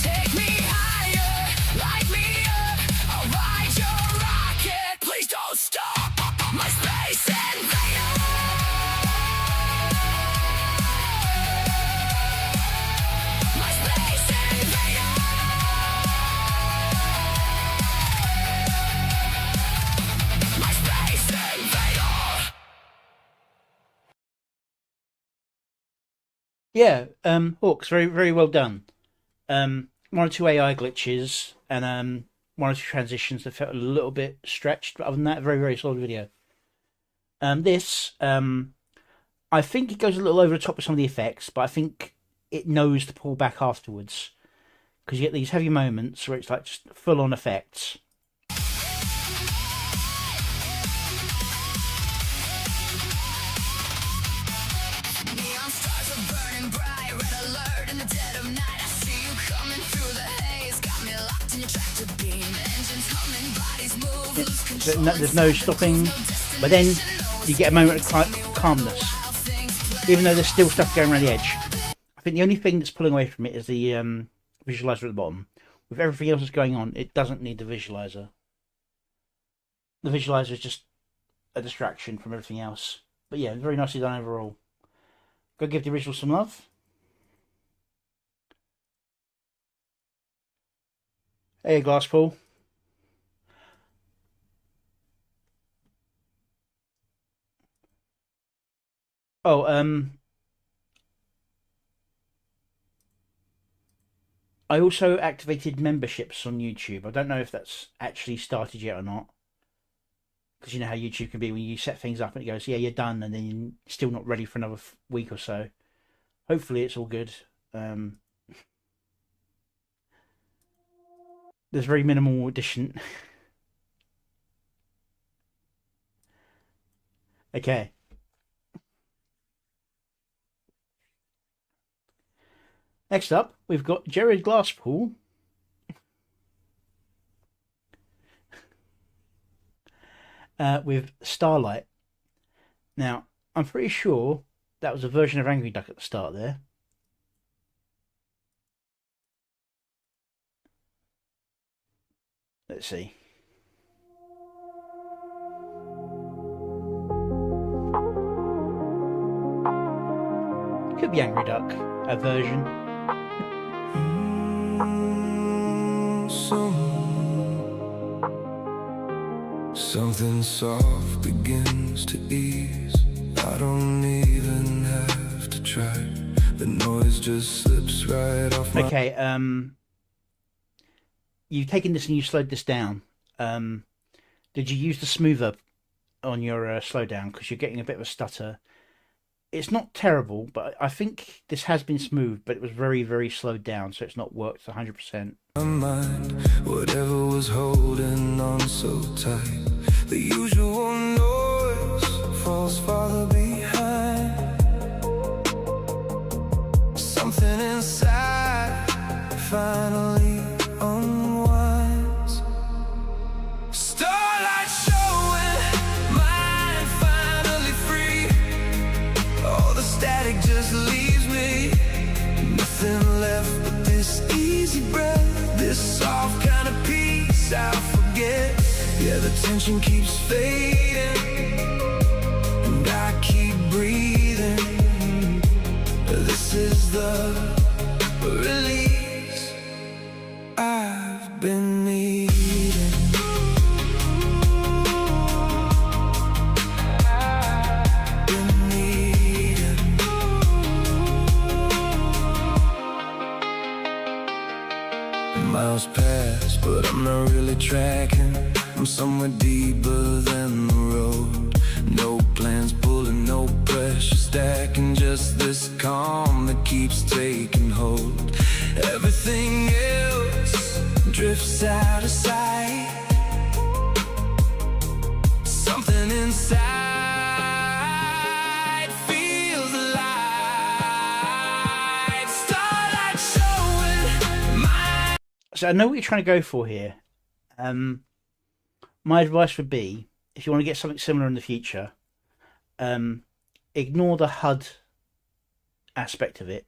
Take me higher, light me up. I'll ride your rocket. Please don't stop. My space invader. My space invader. My space invader. Yeah, Hawks, very, very well done. One or two AI glitches and one or two transitions that felt a little bit stretched, but other than that, very, very solid video. This, I think it goes a little over the top with some of the effects, but I think it knows to pull back afterwards. Because you get these heavy moments where it's like just full-on effects. Neon stars are burning bright, red alert in the dead of night. I see you coming through the haze, got me locked in your tractor beam. Engines humming, bodies move, lose control. There's no stopping, but then you get a moment of calmness. Even though there's still stuff going around the edge. I think the only thing that's pulling away from it is the visualizer at the bottom. With everything else that's going on, it doesn't need the visualizer. The visualizer is just a distraction from everything else. But yeah, very nicely done overall. Go give the original some love. Hey, Glasspool. Oh, I also activated memberships on YouTube. I don't know if that's actually started yet or not. Because you know how YouTube can be when you set things up and it goes, yeah, you're done, and then you're still not ready for another week or so. Hopefully it's all good. There's very minimal addition. Okay. Next up, we've got Jared Glasspool. With Starlight. Now, I'm pretty sure that was a version of Angry Duck at the start there. Let's see. Could be Angry Duck, a version. Something soft begins to ease. I don't even have to try. The noise just slips right off my... Okay, you've taken this and you slowed this down. Did you use the smoother on your slowdown? Because you're getting a bit of a stutter. It's not terrible, but I think this has been smooth, but it was very, very slowed down, so it's not worked 100%. My mind, whatever was holding on so tight, the usual noise falls farther behind. Something inside finally unwinds. Starlight showing, mind finally free. All the static just leaves me. Nothing left but this easy breath. This soft kind of peace I forget. Yeah, the tension keeps fading, and I keep breathing. This is the release I've been needing. Been needing. Miles pass, but I'm not really tracking. I'm somewhere deeper than the road. No plans pulling, no pressure stacking. Just this calm that keeps taking hold. Everything else drifts out of sight. Something inside feels alive. Starlight showing my... So I know what you're trying to go for here. My advice would be, if you want to get something similar in the future, ignore the HUD aspect of it.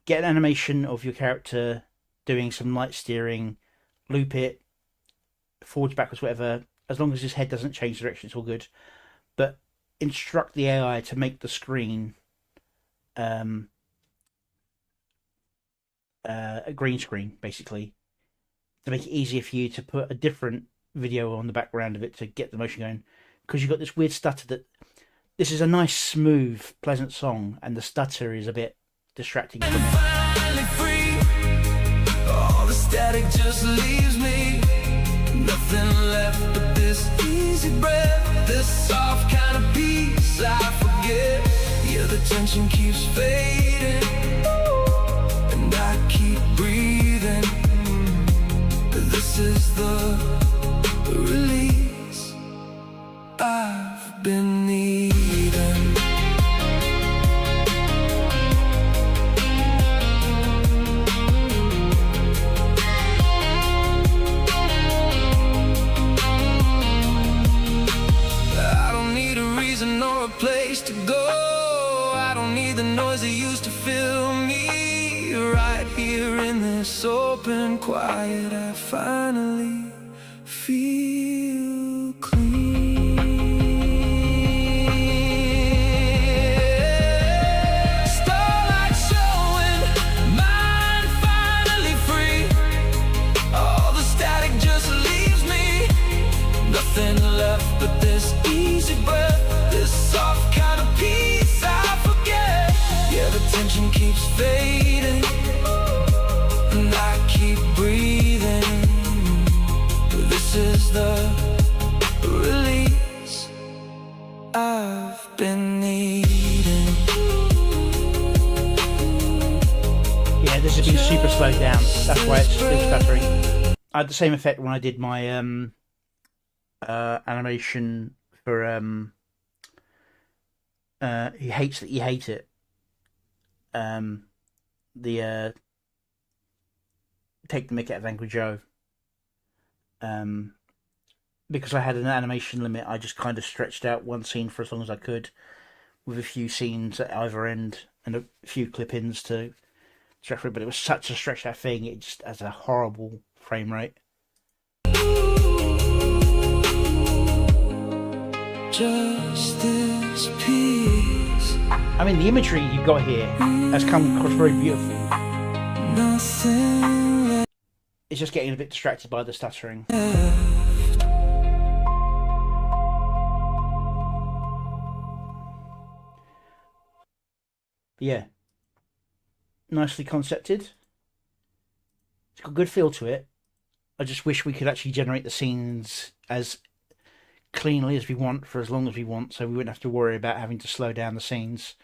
Get an animation of your character doing some light steering, loop it, forwards, backwards, whatever. As long as his head doesn't change direction, it's all good. But instruct the AI to make the screen a green screen, basically, to make it easier for you to put a different video on the background of it to get the motion going, because you've got this weird stutter. That this is a nice, smooth, pleasant song, and the stutter is a bit distracting from it. Finally free. All the static just leaves me. Nothing left but this easy breath. This soft kind of peace I forget. Yeah, the tension keeps fading, and I keep breathing. This is the release I've been needing. I don't need a reason or a place to go. I don't need the noise that used to fill me. Right here in this open quiet, I finally feel clean. Starlight showing, mind finally free. All the static just leaves me. Nothing left but this easy breath. This soft kind of peace I forget. Yeah, the tension keeps fading, and I keep breathing. This is the release I've been needing. Yeah, this has been super slowed down. That's why it's still stuttering. I had the same effect when I did my animation for He Hates That You Hate It. the take the mick out of Angry Joe. Because I had an animation limit, I just kind of stretched out one scene for as long as I could, with a few scenes at either end and a few clip-ins to stretch through. But it was such a stretched out thing; it just has a horrible frame rate. Justice, peace. I mean, the imagery you got here has come across very beautiful. Nothing It's just getting a bit distracted by the stuttering. But yeah, nicely concepted. It's got a good feel to it. I just wish we could actually generate the scenes as cleanly as we want for as long as we want, so we wouldn't have to worry about having to slow down the scenes.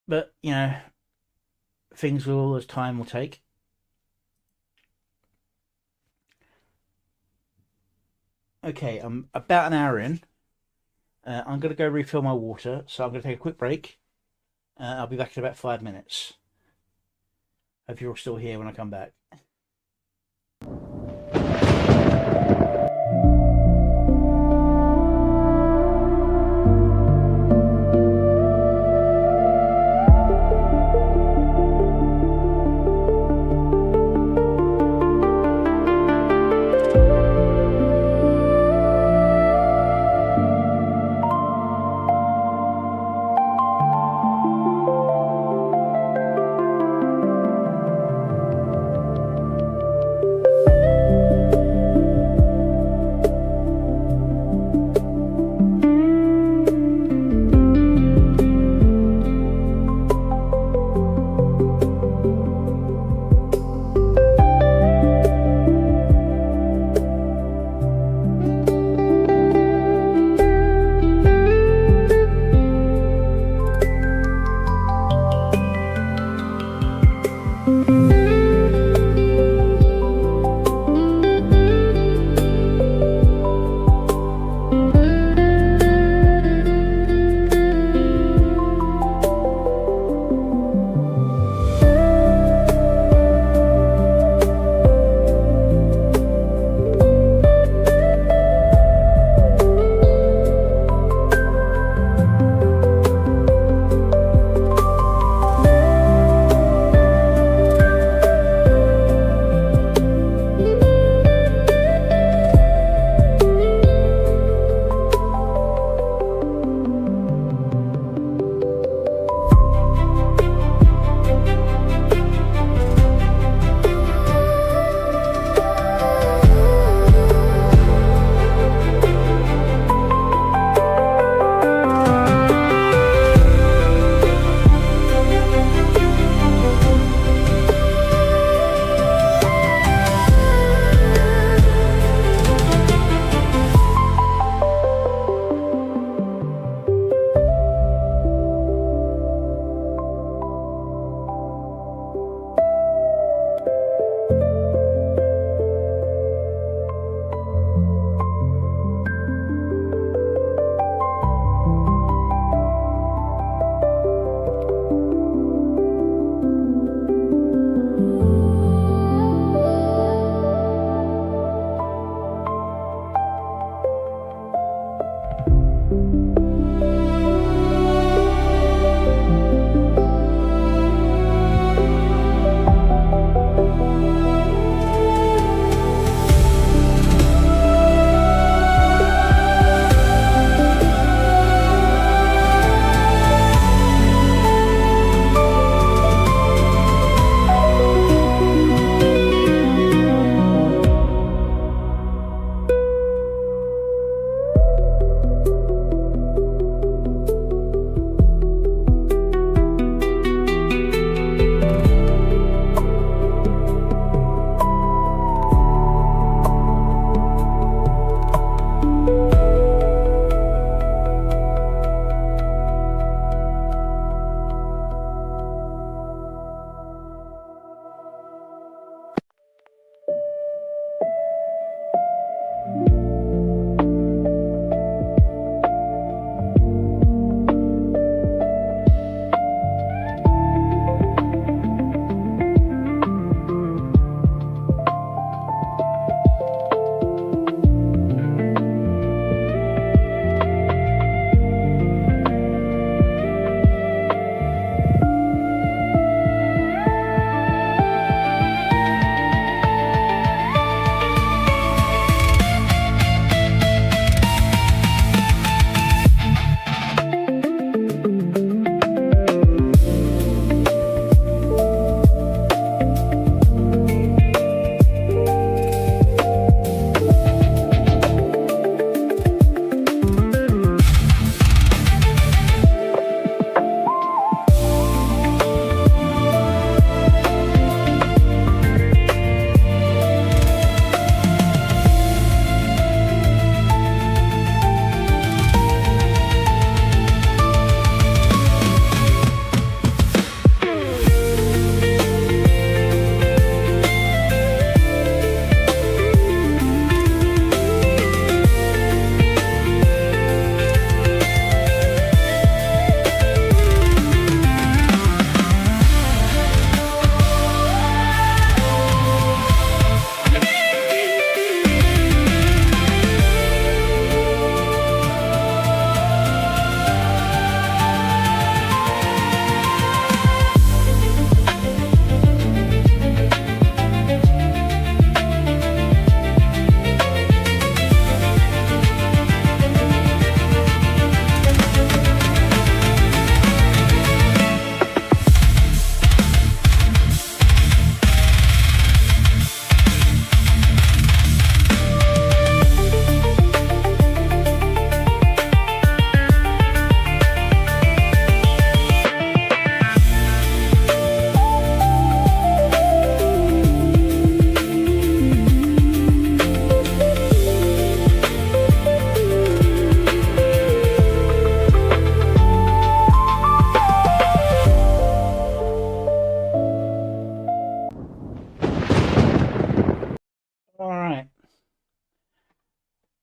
But, you know, things will as time will take. Okay, I'm about an hour in. I'm going to go refill my water, so I'm going to take a quick break. I'll be back in about 5 minutes. Hope you're all still here when I come back.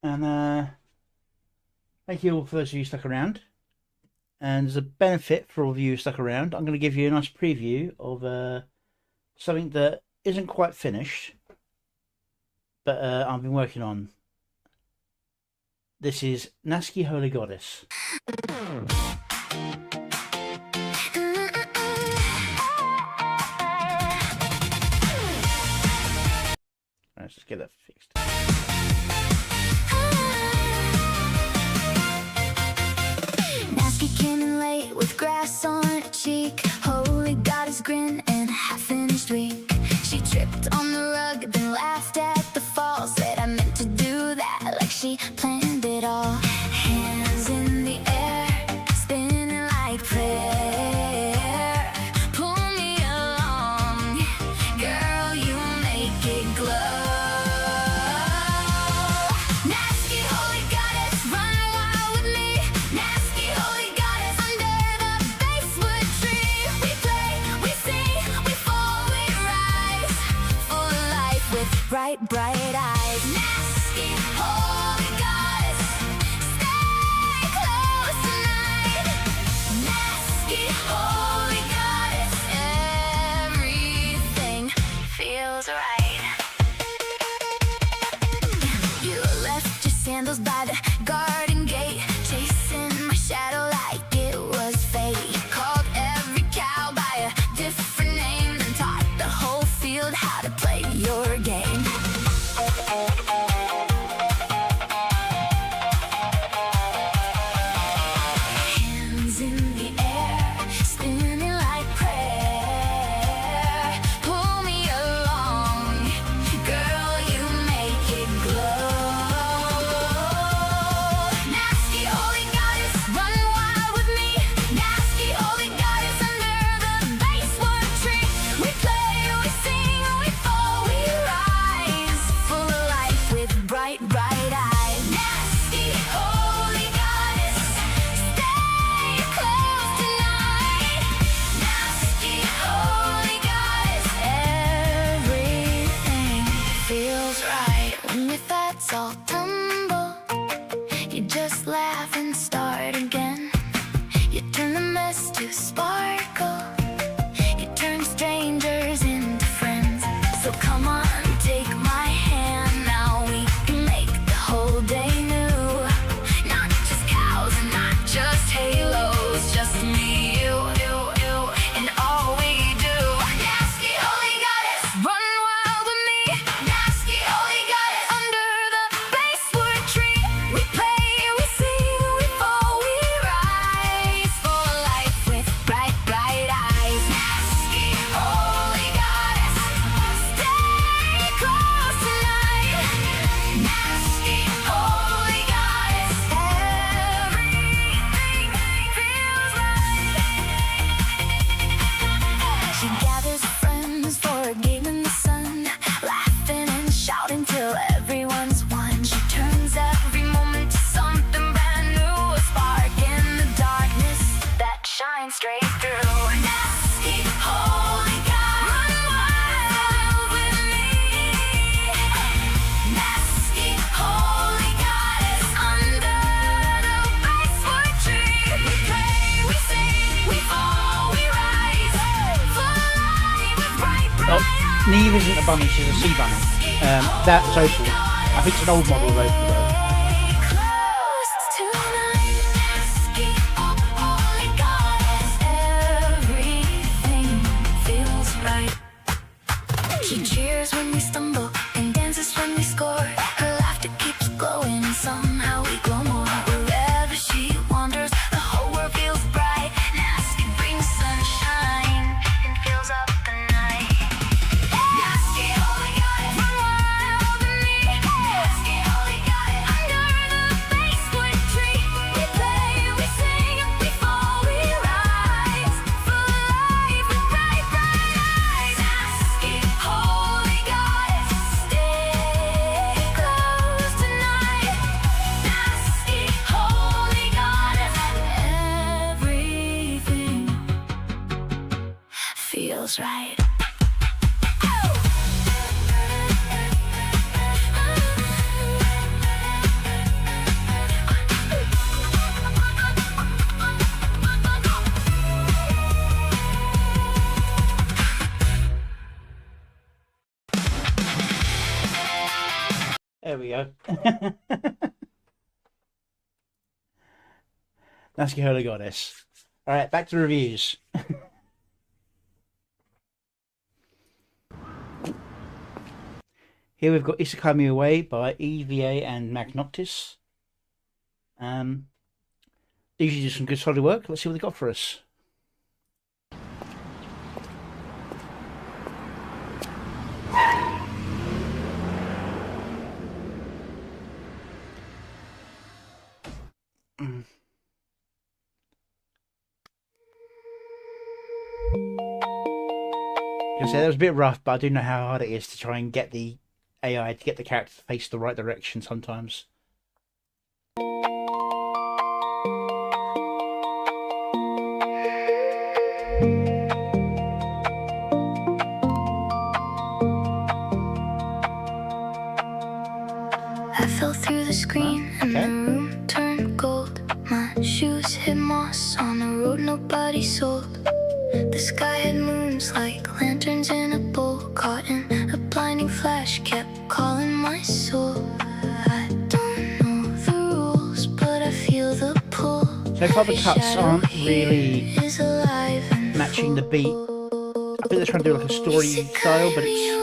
And thank you all for those of you who stuck around. And as a benefit for all of you who stuck around, I'm going to give you a nice preview of something that isn't quite finished, but I've been working on. This is Nasky Holy Goddess. Let's just get that fixed. Nasky came in late with grass on her cheek. Holy Goddess grin and a half-finished week. She tripped on the rug, then laughed at the fall. Said I meant to do that, like she planned it all. Hands in the air, spinning like prayer. Pull me along, girl, you make it glow. Nasky Holy Goddess, run wild with me. Nasky Holy Goddess, under the basswood tree. We play, we sing, we fall, we rise. Full of life with bright, bright eyes. Nasky Holy Goddess, stay close tonight. Nasky Holy Goddess, everything feels right. You left your sandals by the garden gate, chasing my shadow like it was fate. Called every cow by a different name, and taught the whole field how to play your game. Hands in the air, spinning like prayer. Pull me along, girl, you make it glow. Nasky Holy Goddess, run wild with me. Nasky Holy Goddess, under the basswood tree. We play, we sing, we fall, we rise. Full of life with bright, bright eyes. Nasky Holy Goddess, stay close tonight. Nasky Holy Goddess, everything feels right. When your thoughts all tumble, you just laugh and start again. You turn the mess to sparkle. You turn strangers into friends. So come on, take my hand. Now we can make the whole day new. Not just cows and not just halos. Just me, you, and all we do. Nasky Holy Goddess, run wild with me. Nasky Holy Goddess, under the basswood tree. We play, we sing, we fall, we rise. Full of life with bright, bright eyes. Nasky Holy Goddess, stay close tonight. Nasky Holy Goddess, everything feels right. She gathers friends for a game in the sun, laughing and shouting till everyone's won. She turns every moment to something brand new, a spark in the darkness that shines straight through. Nasky Holy Goddess, run wild with me. Nasky Holy Goddess, under the basswood tree. We play, we sing, we fall, we rise. Fly with bright, bright Oh, Neve isn't a bunny, she's a sea bunny. That's Opal. I think it's an old model of Opal though. close tonight. Nasky Holy Goddess, everything feels right. She cheers when we stumble and dances when we score. Her laughter keeps glowing and somehow we glow more. Wherever she wanders, the whole world feels bright. Nasky brings sunshine and fills up the night. Nasky Holy Goddess, run wild with me. Nasky Holy Goddess, under the basswood tree. We play, we sing, we fall, we rise. Full of life with bright, bright eyes. Nasky Holy Goddess, stay close tonight. Nasky Holy Goddess, everything feels right. There we go. That's the Holy Goddess. Alright, back to reviews. Here we've got Isekai Me Away by EVA and Magnoctis. These are just some good solid work. Let's see what they got for us. I say that was a bit rough, but I do know how hard it is to try and get the AI to get the character to face the right direction sometimes. I fell through the screen and the room turned gold. My shoes hit moss on the road nobody sold. The sky had moons like lanterns in a bowl. Caught in a blinding flash, kept calling my soul. I don't know the rules, but I feel the pull. So far the cuts aren't really matching the beat. I think they're trying to do like a story style, but it's...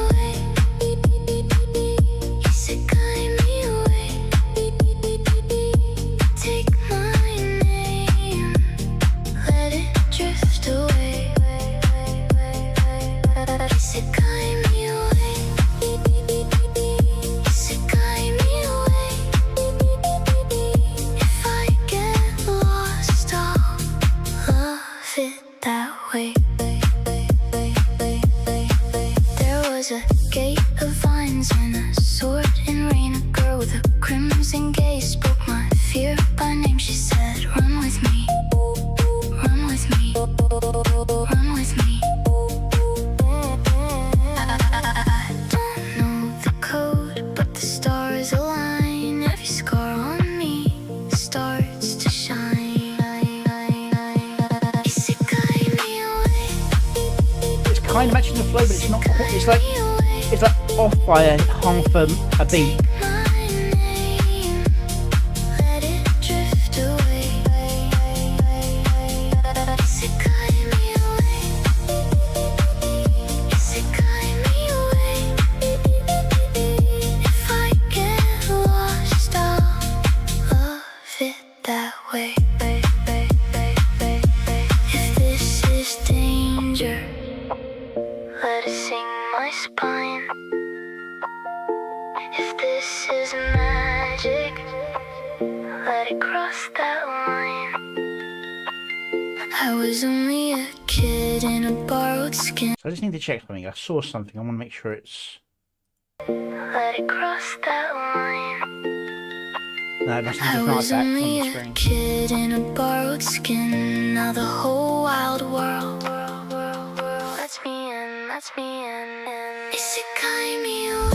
kind of matching the flow, but it's not quite, it's like off by half a beat. So I just need to check something. I saw something. I want to make sure it's... Let it cross that line. No, it must have just not that on the screen. A kid in a borrowed skin. Now the whole wild world lets me in, lets me in. Isekai me away.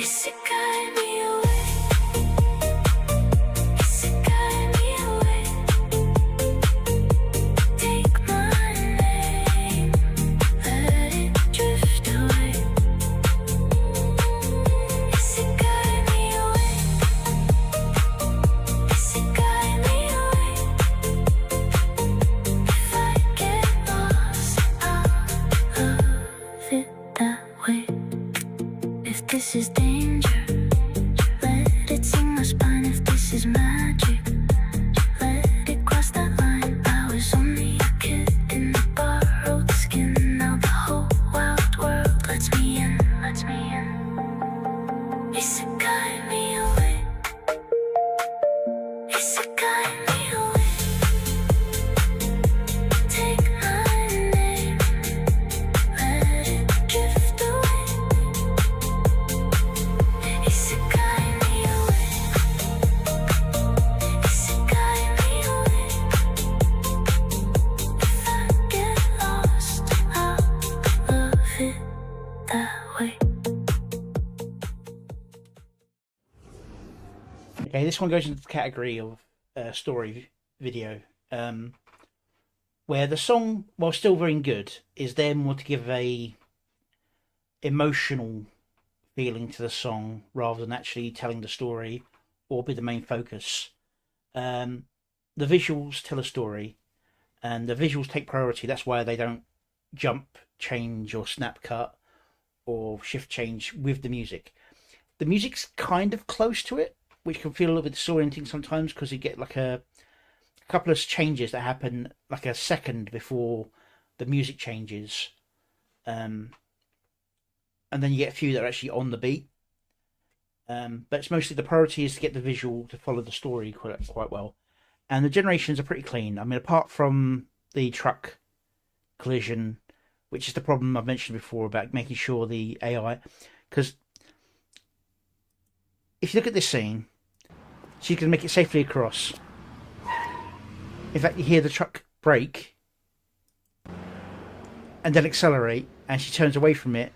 Is it guide me away? Is it guide me away? Take my name, let it drift away. Is it guide me away? Is it guide me away? If I get lost, I'll love it that way. If this is danger, let it sing my spine. If this is magic, let it cross that line. I was only a kid in a borrowed skin. Now the whole wild world lets me in, lets me in. Is it guide me away? Is it guide me away? Take my name, let it drift away. Is it guide me away? Is it guide me away? If I get lost, I'll love it that way. Okay, this one goes into the category of story video, where the song, while still very good, is there more to give a emotional feeling to the song rather than actually telling the story or be the main focus. The visuals tell a story, and the visuals take priority. That's why they don't jump, change, or snap cut or shift change with the music. The music's kind of close to it, which can feel a little bit disorienting sometimes because you get like a couple of changes that happen like a second before the music changes. And then you get a few that are actually on the beat. But it's mostly the priority is to get the visual to follow the story quite well. And the generations are pretty clean. I mean, apart from the truck collision, which is the problem I've mentioned before about making sure the AI... Because if you look at this scene, she can make it safely across. In fact, you hear the truck brake and then accelerate, and she turns away from it.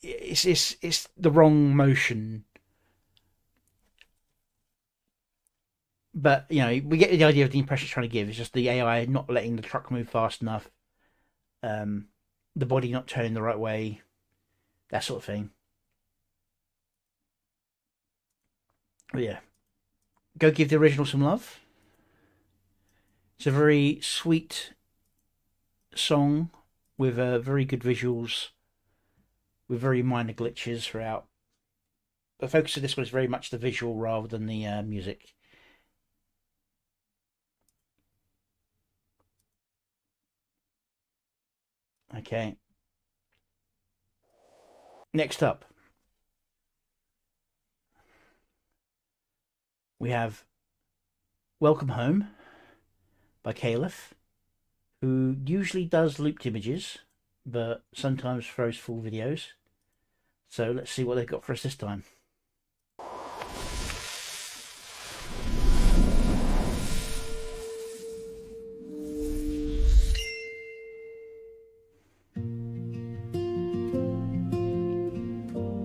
It's the wrong motion. But, you know, we get the idea of the impression it's trying to give. It's just the AI not letting the truck move fast enough. The body not turning the right way. That sort of thing. But yeah. Go give the original some love. It's a very sweet song with very good visuals, with very minor glitches throughout. The focus of this one is very much the visual rather than the music. Okay. Next up, we have Welcome Home by Caliph, who usually does looped images, but sometimes throws full videos. So let's see what they've got for us this time.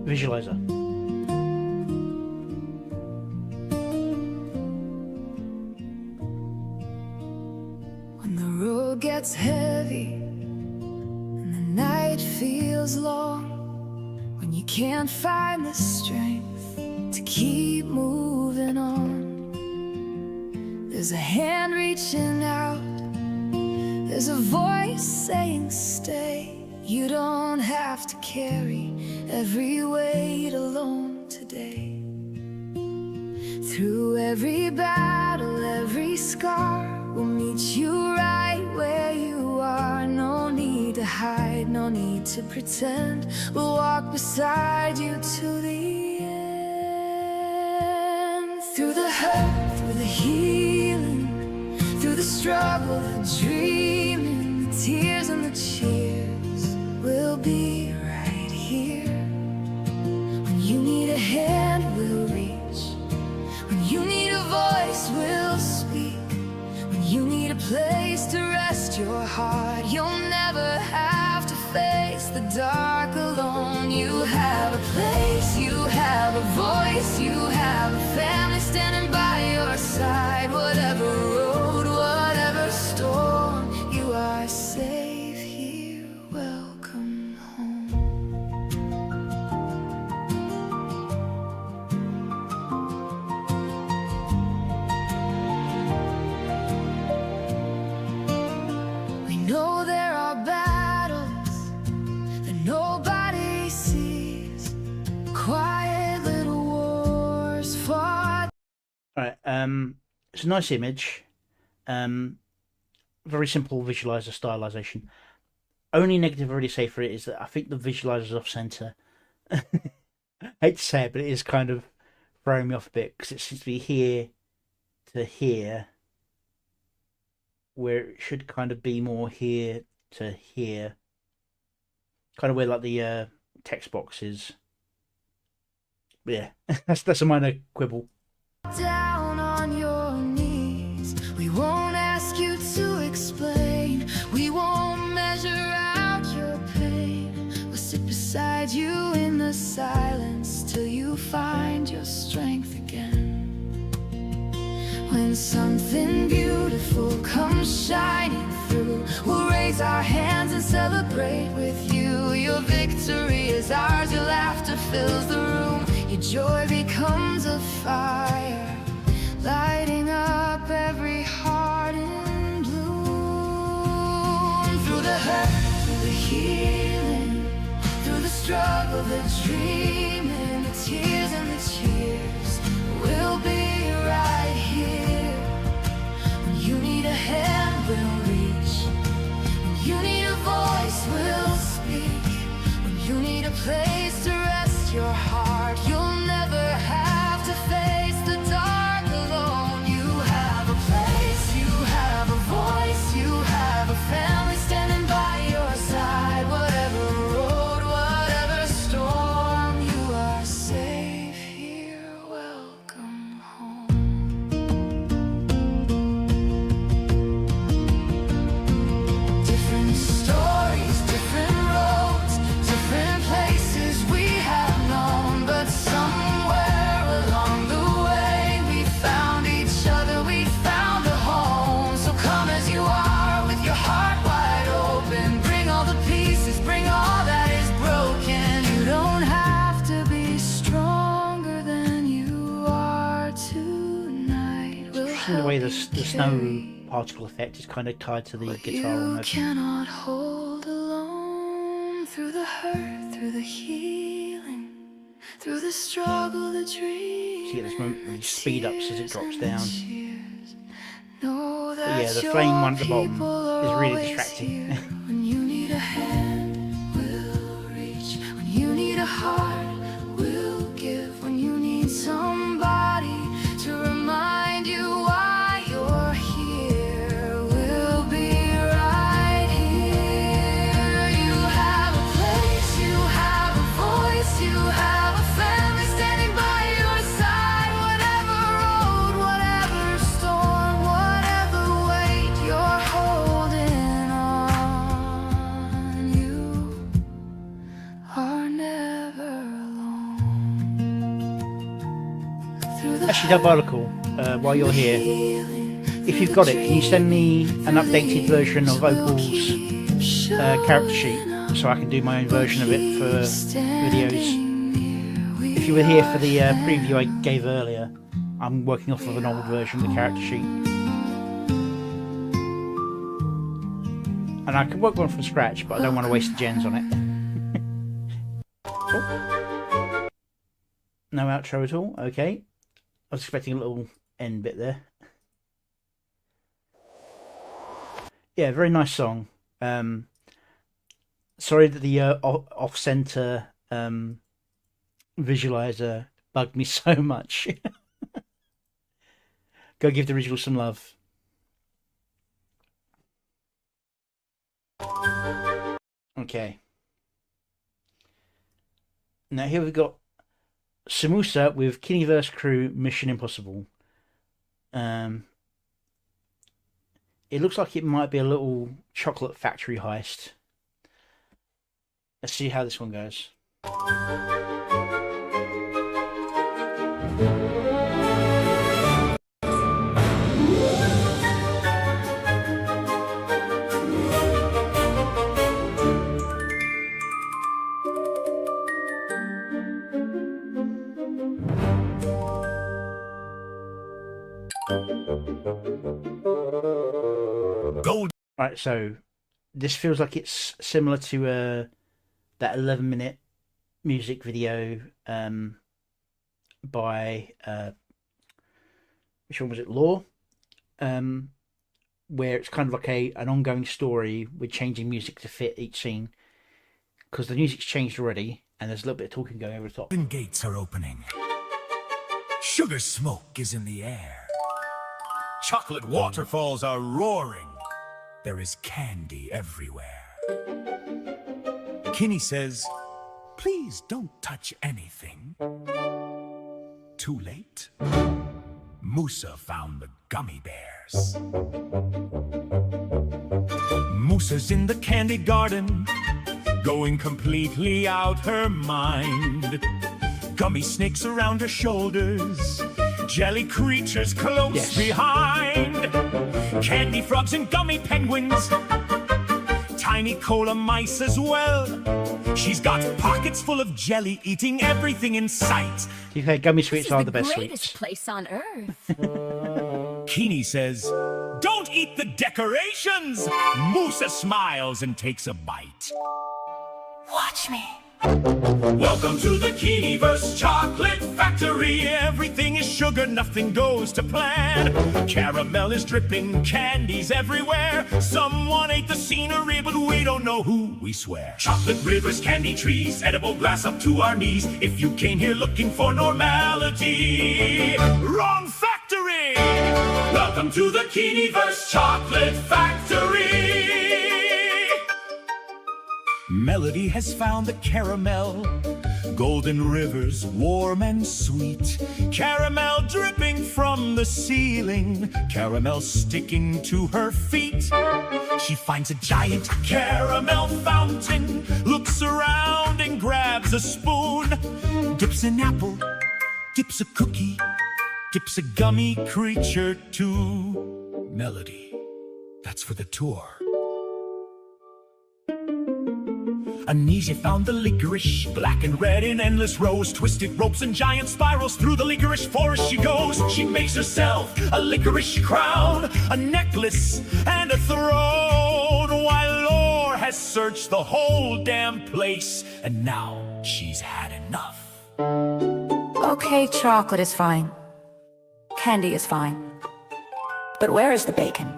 Visualizer. When the road gets heavy and the night feels long, when you can't find the strength to keep moving on, there's a hand reaching out, there's a voice saying stay. You don't have to carry every weight alone today. Through every battle, every scar, we'll meet you right where you are. No need to hide, no need to pretend. We'll walk beside you to the end. Through the hurt, through the healing, through the struggle, the dreaming, the tears and the cheers, we'll be right here. When you need a hand, we'll reach. When you need a voice, we'll speak. When you need a place to rest your heart, you'll never have to face the dark alone. alone. You have a place, you have a voice, you have a family standing by your side. Whatever road, whatever storm, you are safe here. Welcome home. We know there are battles that nobody sees, quiet little wars fought. Alright, it's a nice image. Very simple visualizer stylization. Only negative I already say for it is that I think the visualizer's off center. Hate to say it, but it is kind of throwing me off a bit because it seems to be here to here, where it should kind of be more here to here, kind of where like the text box is. But yeah, that's a minor quibble. Down on your knees, we won't ask you to explain. We won't measure out your pain. We'll sit beside you in the silence till you find your strength again. When something beautiful comes shining through, we'll raise our hands and celebrate with you. Your victory is ours, your laughter fills the room. Your joy becomes a fire, lighting up every heart in bloom. Through the hurt, through the healing, through the struggle, the dreaming, the tears and the cheers, we'll be right here. When you need a hand, we'll reach. When you need a voice, we'll speak. When you need a place to rest your heart, you'll never have to face the dark alone. You have a place, you have a voice, you have a family standing by your side. Whatever road, whatever storm, you are safe here. Welcome home. Different stories, different roads, different places we have known, but somewhere along the way we found each other, we found a home. So come as you are with your heart wide open. Bring all the pieces, bring all that is broken. You don't have to be stronger than you are tonight. We'll Interesting the way the help you snow carry particle effect is kind of tied to the what guitar you almost. cannot hold alone. Through the hurt, through the healing, through the struggle, the dream. See, this moment really speed ups as it drops down. Know But yeah, that the flame one at the your bottom people are is really always distracting. here. When you need a hand, we'll reach. When you need a heart, we'll give. When you need somebody to remind you why you're here, we'll be right here. You have a place, you have a voice, you have a family standing by your side. Whatever road, whatever storm, whatever weight you're holding on, you are never alone. Through the Actually, diabolical, while you're here, if you've got it, can you send me an updated version of Opal's character sheet so I can do my own version of it for videos? If you were here for the preview I gave earlier, I'm working off of an old version of the character sheet. And I can work one from scratch, but I don't want to waste the gens on it. Oh. No outro at all, okay. I was expecting a little end bit there. Yeah, very nice song. Sorry that the off-center visualizer bugged me so much. Go give the original some love. Okay. Now here we've got Samusa with Kiniverse Crew Mission Impossible. It looks like it might be a little chocolate factory heist. Let's see how this one goes. Gold. Right, so this feels like it's similar to that 11-minute music video by which one was it? Law, where it's kind of like an ongoing story with changing music to fit each scene because the music's changed already and there's a little bit of talking going over the top. Gates are opening. Sugar smoke is in the air. Chocolate waterfalls are roaring. There is candy everywhere. Kinney says, "Please don't touch anything." Too late. Musa found the gummy bears. Musa's in the candy garden, going completely out her mind. Gummy snakes around her shoulders, jelly creatures close behind. Candy frogs and gummy penguins, tiny cola mice as well. She's got pockets full of jelly, eating everything in sight. You think gummy sweets are the best greatest sweets? place on earth. Keeney says, "Don't eat the decorations!" Musa smiles and takes a bite. Watch me. Welcome to the Keeneyverse Chocolate Factory. Everything is sugar, nothing goes to plan. Caramel is dripping, candies everywhere. Someone ate the scenery, but we don't know who, we swear. Chocolate rivers, candy trees, edible glass up to our knees. If you came here looking for normality, wrong factory! Welcome to the Keeneyverse Chocolate Factory. Melody has found the caramel, golden rivers, warm and sweet. Caramel dripping from the ceiling, caramel sticking to her feet. She finds a giant caramel fountain, looks around and grabs a spoon. Dips an apple, dips a cookie, dips a gummy creature too. Melody, that's for the tour. Anesia found the licorice, black and red in endless rows. Twisted ropes and giant spirals, through the licorice forest she goes. She makes herself a licorice crown, a necklace and a throne, while Lore has searched the whole damn place, and now she's had enough. Okay, chocolate is fine. Candy is fine. But where is the bacon?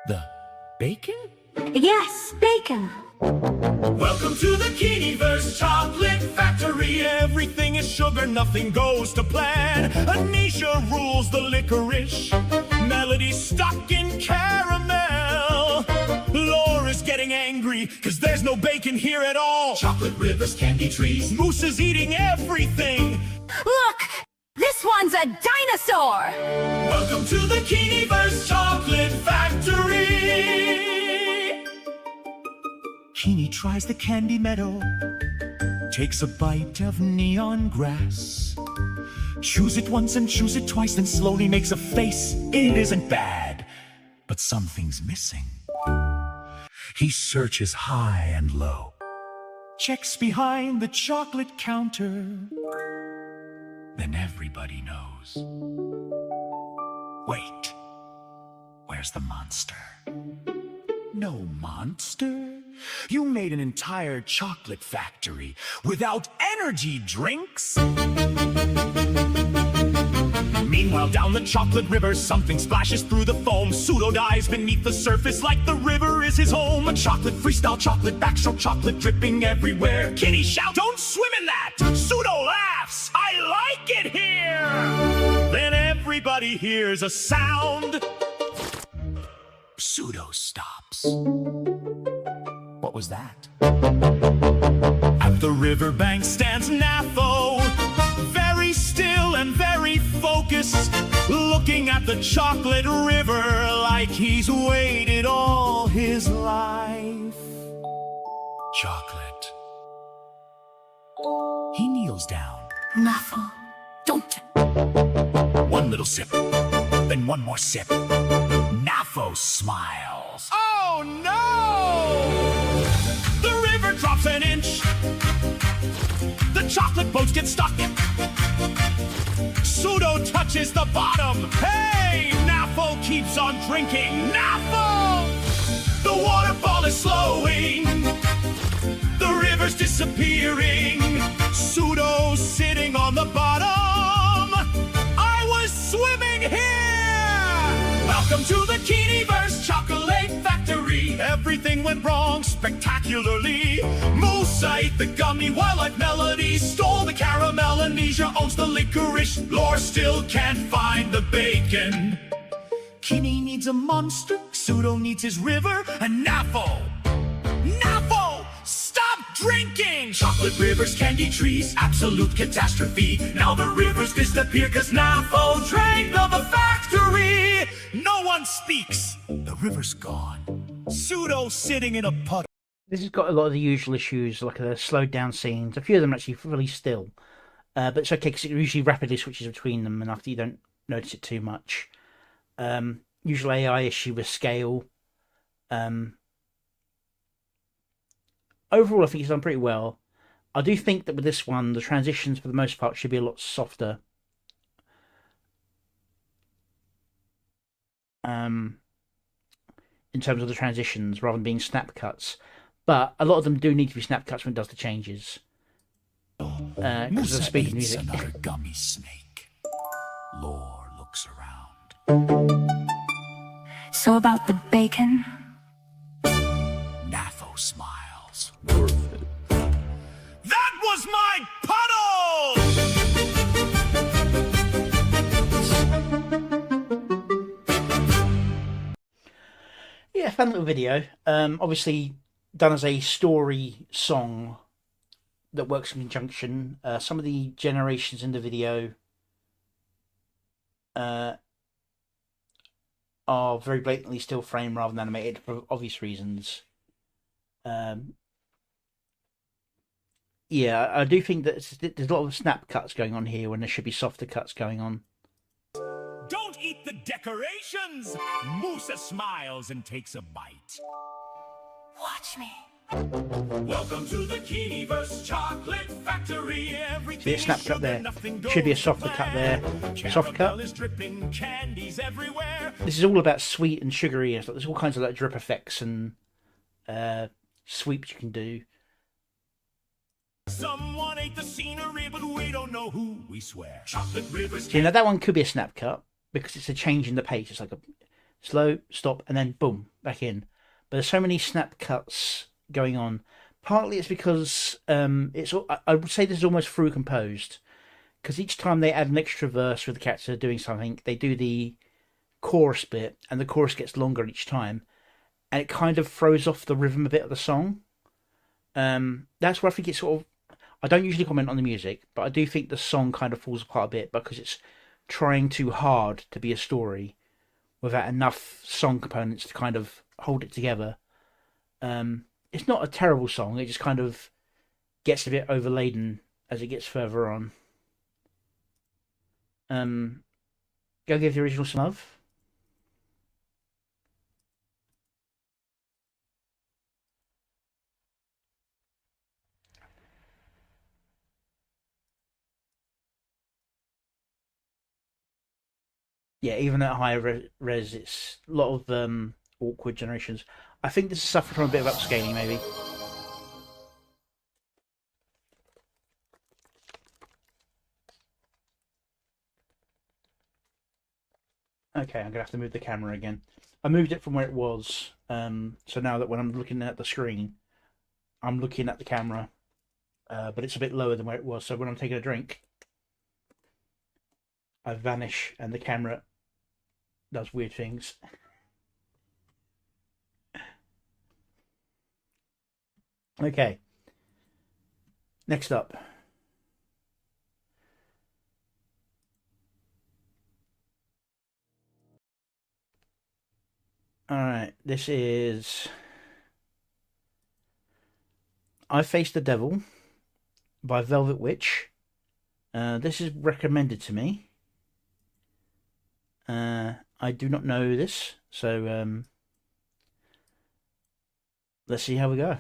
The bacon? Yes, bacon. Welcome to the Keeneyverse Chocolate Factory. Everything is sugar, nothing goes to plan. Anisha rules the licorice, Melody's stuck in caramel. Laura's getting angry, cause there's no bacon here at all. Chocolate rivers, candy trees, Moose is eating everything. Look! This one's a dinosaur! Welcome to the Keeneyverse Chocolate Factory. Keeney tries the candy meadow, takes a bite of neon grass. Chews it once and chews it twice, then slowly makes a face. It isn't bad, but something's missing. He searches high and low, checks behind the chocolate counter. Then everybody knows. Wait, where's the monster? No monster. You made an entire chocolate factory without energy drinks? Meanwhile, down the chocolate river, something splashes through the foam. Pseudo dives beneath the surface like the river is his home. A chocolate freestyle, chocolate backstroke, chocolate dripping everywhere. Kitty shout, "Don't swim in that!" Pseudo laughs, "I like it here!" Then everybody hears a sound. Pseudo stops. What was that? At the riverbank stands Natho, very still and very focused, looking at the chocolate river like he's waited all his life. Chocolate, He kneels down. Naffle, don't. One little sip, then one more sip. Nafo smiles. Oh no! The river drops an inch. The chocolate boats get stuck. Pseudo touches the bottom. Hey! Nafo keeps on drinking. Nafo! The waterfall is slowing. The river's disappearing. Pseudo sitting on the bottom. I was swimming here! Welcome to the Keeniverse Chocolate Factory. Everything went wrong spectacularly. Musa ate the gummy, wildlife melody stole the caramel, amnesia owns the licorice. Lore still can't find the bacon. Kenny needs a monster, Pseudo needs his river, and Nafo. Nafo! Stop drinking! Chocolate rivers, candy trees, absolute catastrophe. Now the rivers disappear cause Nafo drank the factory. No one speaks. The river's gone. Pseudo sitting in a puddle. This has got a lot of the usual issues, like the slowed down scenes. A few of them are actually really still. But it's okay because it usually rapidly switches between them enough that you don't notice it too much. Usual AI issue with scale. Overall, I think it's done pretty well. I do think that with this one, the transitions for the most part should be a lot softer. In terms of the transitions, rather than being snap cuts. But a lot of them do need to be snap cuts when it does the changes. Because of the speed of music. Another gummy snake. Lore looks around. So about the bacon? Nafo smiles. Worth it. That was my puddle! Yeah, fun little video. Obviously done as a story song that works in conjunction. Some of the generations in the video are very blatantly still frame rather than animated for obvious reasons. Yeah, I do think that there's a lot of snap cuts going on here when there should be softer cuts going on. Don't eat the decorations! Musa smiles and takes a bite. Watch me. Welcome to the Keeniverse Chocolate Factory. See a snap cut there. Should be a softer cut there. Soft cut. Is dripping, candies everywhere. This is all about sweet and sugary and stuff. There's all kinds of like drip effects and sweeps you can do. Someone ate the scenery, but we don't know who, we swear. Chocolate rivers. See, now that one could be a snap cut because it's a change in the pace. It's like a slow, stop, and then boom, back in. But there's so many snap cuts going on. Partly it's because I would say this is almost through composed, because each time they add an extra verse with the character doing something, they do the chorus bit, and the chorus gets longer each time, and it kind of throws off the rhythm a bit of the song. That's where I think it's sort of. I don't usually comment on the music, but I do think the song kind of falls apart a bit because it's trying too hard to be a story without enough song components to kind of hold it together. It's not a terrible song, it just kind of gets a bit overladen as it gets further on. Go give the original some love. Yeah, even at higher res, it's a lot of awkward generations. I think this has suffered from a bit of upscaling, maybe. Okay, I'm gonna have to move the camera again. I moved it from where it was, so now that when I'm looking at the screen, I'm looking at the camera, but it's a bit lower than where it was. So when I'm taking a drink, I vanish and the camera does weird things. Okay. Next up. Alright, this is I Faced the Devil by Velvet Witch. This is recommended to me. I do not know this, so let's see how we go.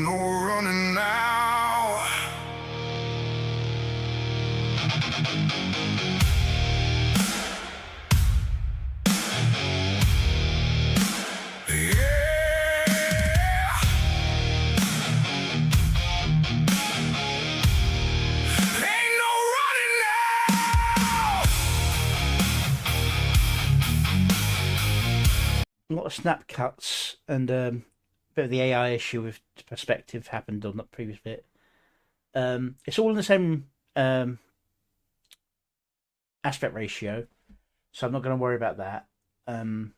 No running now. Yeah. Ain't no running now. A lot of snap cuts and a bit of the AI issue with perspective happened on that previous bit. It's all in the same aspect ratio, so I'm not going to worry about that. Has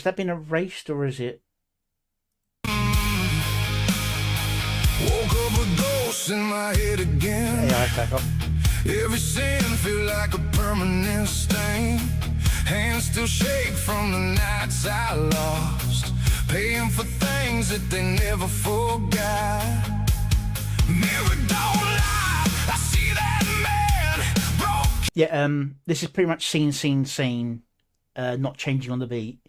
that been erased or is it? Woke up with ghosts in my head again. AI back up. Every sin feel like a permanent stain. Hands still shake from the nights I lost, paying for things that they never forgot. Mirror don't lie, I see that man broke. Yeah, this is pretty much scene, not changing on the beat.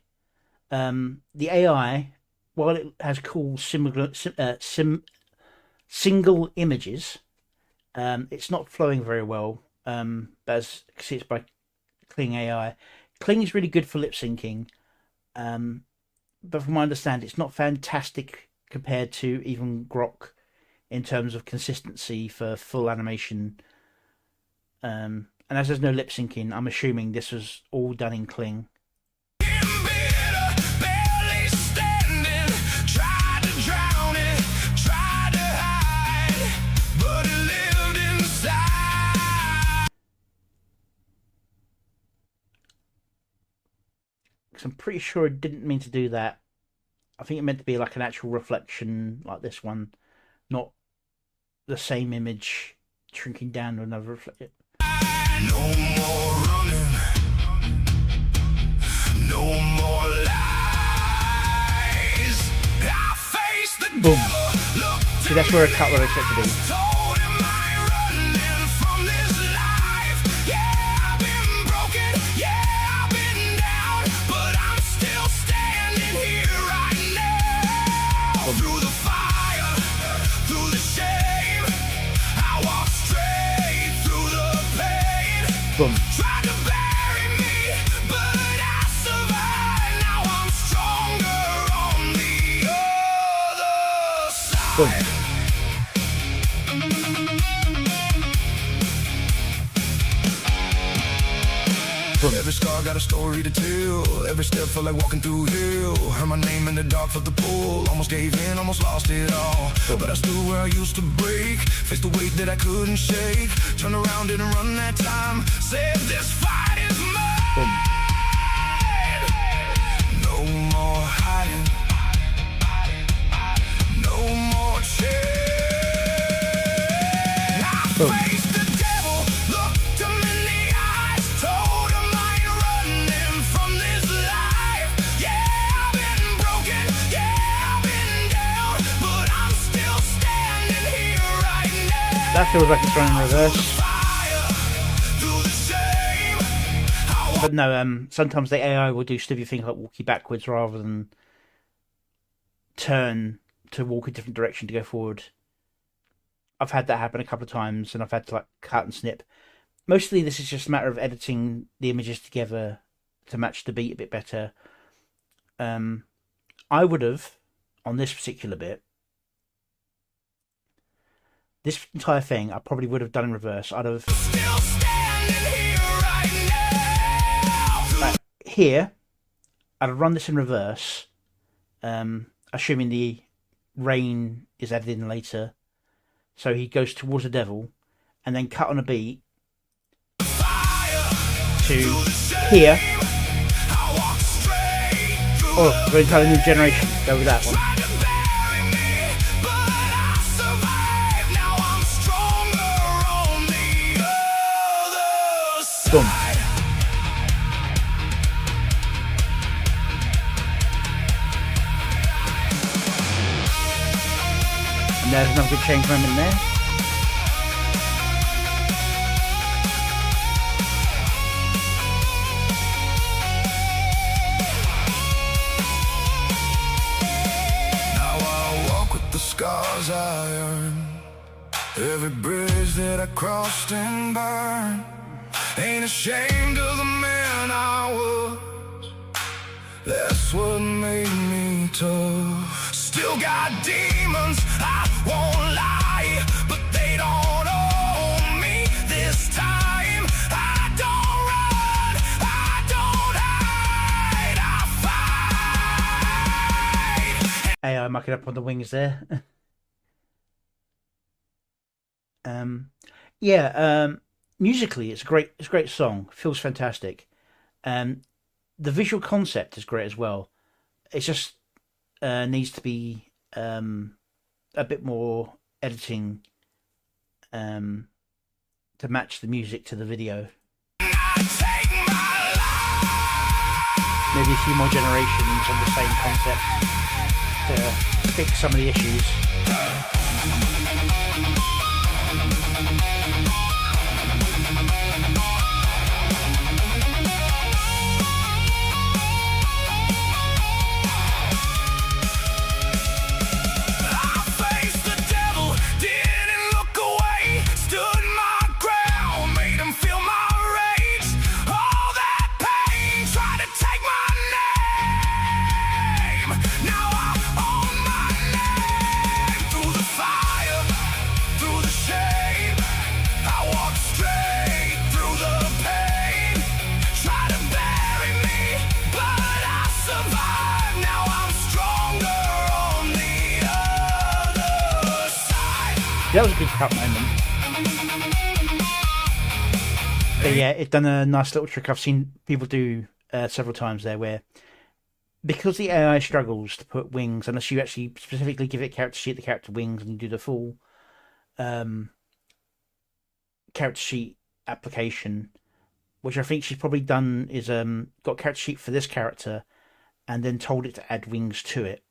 The AI, while it has cool single images, it's not flowing very well. But as you can see, it's by Kling AI. Kling is really good for lip syncing, but from my understanding, it's not fantastic compared to even Grok in terms of consistency for full animation. And as there's no lip syncing, I'm assuming this was all done in Kling. I'm pretty sure it didn't mean to do that. I think it meant to be like an actual reflection like this one, not the same image shrinking down to another reflection. No more running, no more lies. I face the Boom. devil, look See, that's where a cut would expect to be. told him I ain't running from this life. Yeah, I've been broken, yeah, I've been down, but I'm still standing here right now. Through the fire, through the shame, I walk straight through the pain. Boom. Tried to bury me, but I survived. Now I'm stronger on the other side. Boom. Every scar got a story to tell. Every step felt like walking through hell. Heard my name in the dark, felt the pull. Almost gave in, almost lost it all. But I stood where I used to break. Faced the weight that I couldn't shake. Turned around, didn't run that time. Said this fight is mine. No more hiding. No more change. I faced the devil, looked him in the eyes, told him I ain't running from this life. Yeah, I've been broken, yeah, I've been down, but I'm still standing here right now. That feels like it's running in reverse. Fire through the shame. I But no, sometimes the AI will do stupid things like walk you backwards rather than turn to walk a different direction to go forward. I've had that happen a couple of times, and I've had to like cut and snip. Mostly, this is just a matter of editing the images together to match the beat a bit better. I would have, on this particular bit, this entire thing, I probably would have done in reverse. I'd have still standing here right now. here, I'd have run this in reverse, assuming the rain is added in later. So he goes towards the devil, and then cut on a beat to here. Oh, we're going to try a new generation. Go with that one. There's another good change moment there. Now I walk with the scars I earned, every bridge that I crossed and burned. Ain't ashamed of the man I was, that's what made me tough. Still got demons, I won't lie, but they don't own me this time. I don't run, I don't hide, I fight. AI mucking up on the wings there. Musically it's a great song. Feels fantastic. The visual concept is great as well. It just needs to be a bit more editing to match the music to the video. Maybe a few more generations on the same concept to fix some of the issues. That was a good cut moment. But yeah, it's done a nice little trick I've seen people do several times there, where because the AI struggles to put wings, unless you actually specifically give it character sheet, the character wings, and you do the full character sheet application, which I think she's probably done is got character sheet for this character and then told it to add wings to it.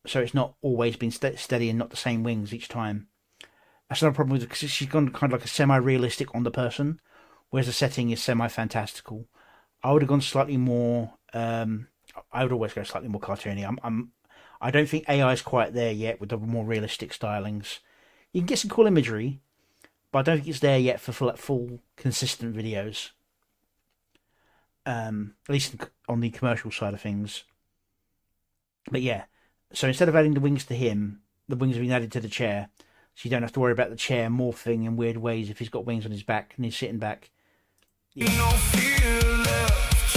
So it's not always been steady and not the same wings each time. That's not a problem with it, because she's gone kind of like a semi-realistic on the person, whereas the setting is semi-fantastical. I would have gone slightly more. I would always go slightly more cartoony. I don't think AI is quite there yet with the more realistic stylings. You can get some cool imagery, but I don't think it's there yet for full consistent videos. At least on the commercial side of things. But yeah. So instead of adding the wings to him, the wings have been added to the chair. So you don't have to worry about the chair morphing in weird ways if he's got wings on his back and he's sitting back. Yeah. No fear left.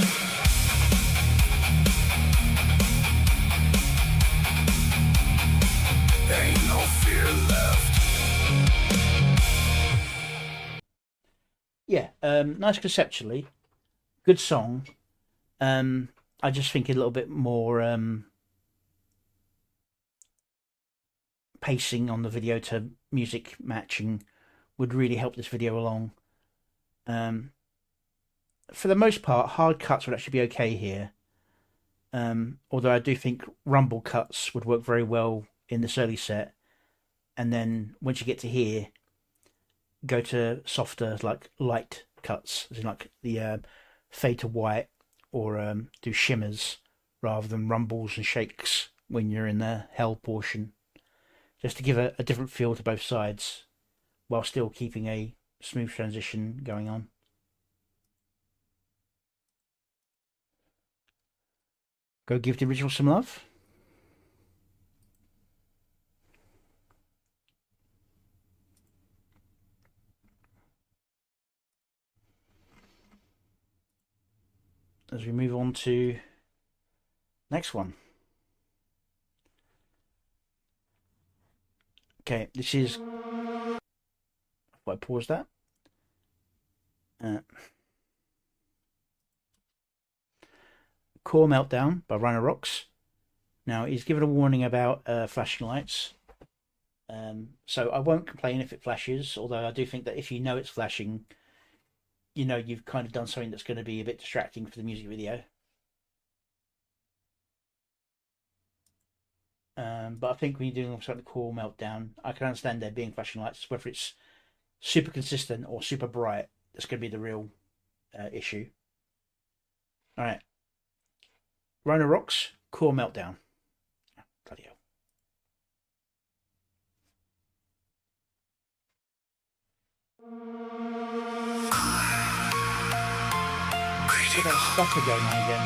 Ain't no fear left. Yeah, nice conceptually. Good song. I just think a little bit more pacing on the video to music matching would really help this video along. For the most part, hard cuts would actually be okay here. Although I do think rumble cuts would work very well in this early set. And then once you get to here, go to softer, like light cuts, as in like the fade to white, or do shimmers rather than rumbles and shakes when you're in the hell portion. Just to give a different feel to both sides, while still keeping a smooth transition going on. Go give the original some love. As we move on to next one. Okay, this is. If I pause that. Core Meltdown by Rhino Rocks. Now, he's given a warning about flashing lights. So I won't complain if it flashes, although I do think that if you know it's flashing, you know you've kind of done something that's going to be a bit distracting for the music video. But I think when you're doing something like core meltdown, I can understand there being flashing lights, whether it's super consistent or super bright. That's going to be the real issue. All right, Rhino Rocks core meltdown. Oh, bloody hell! Got that stutter going on again.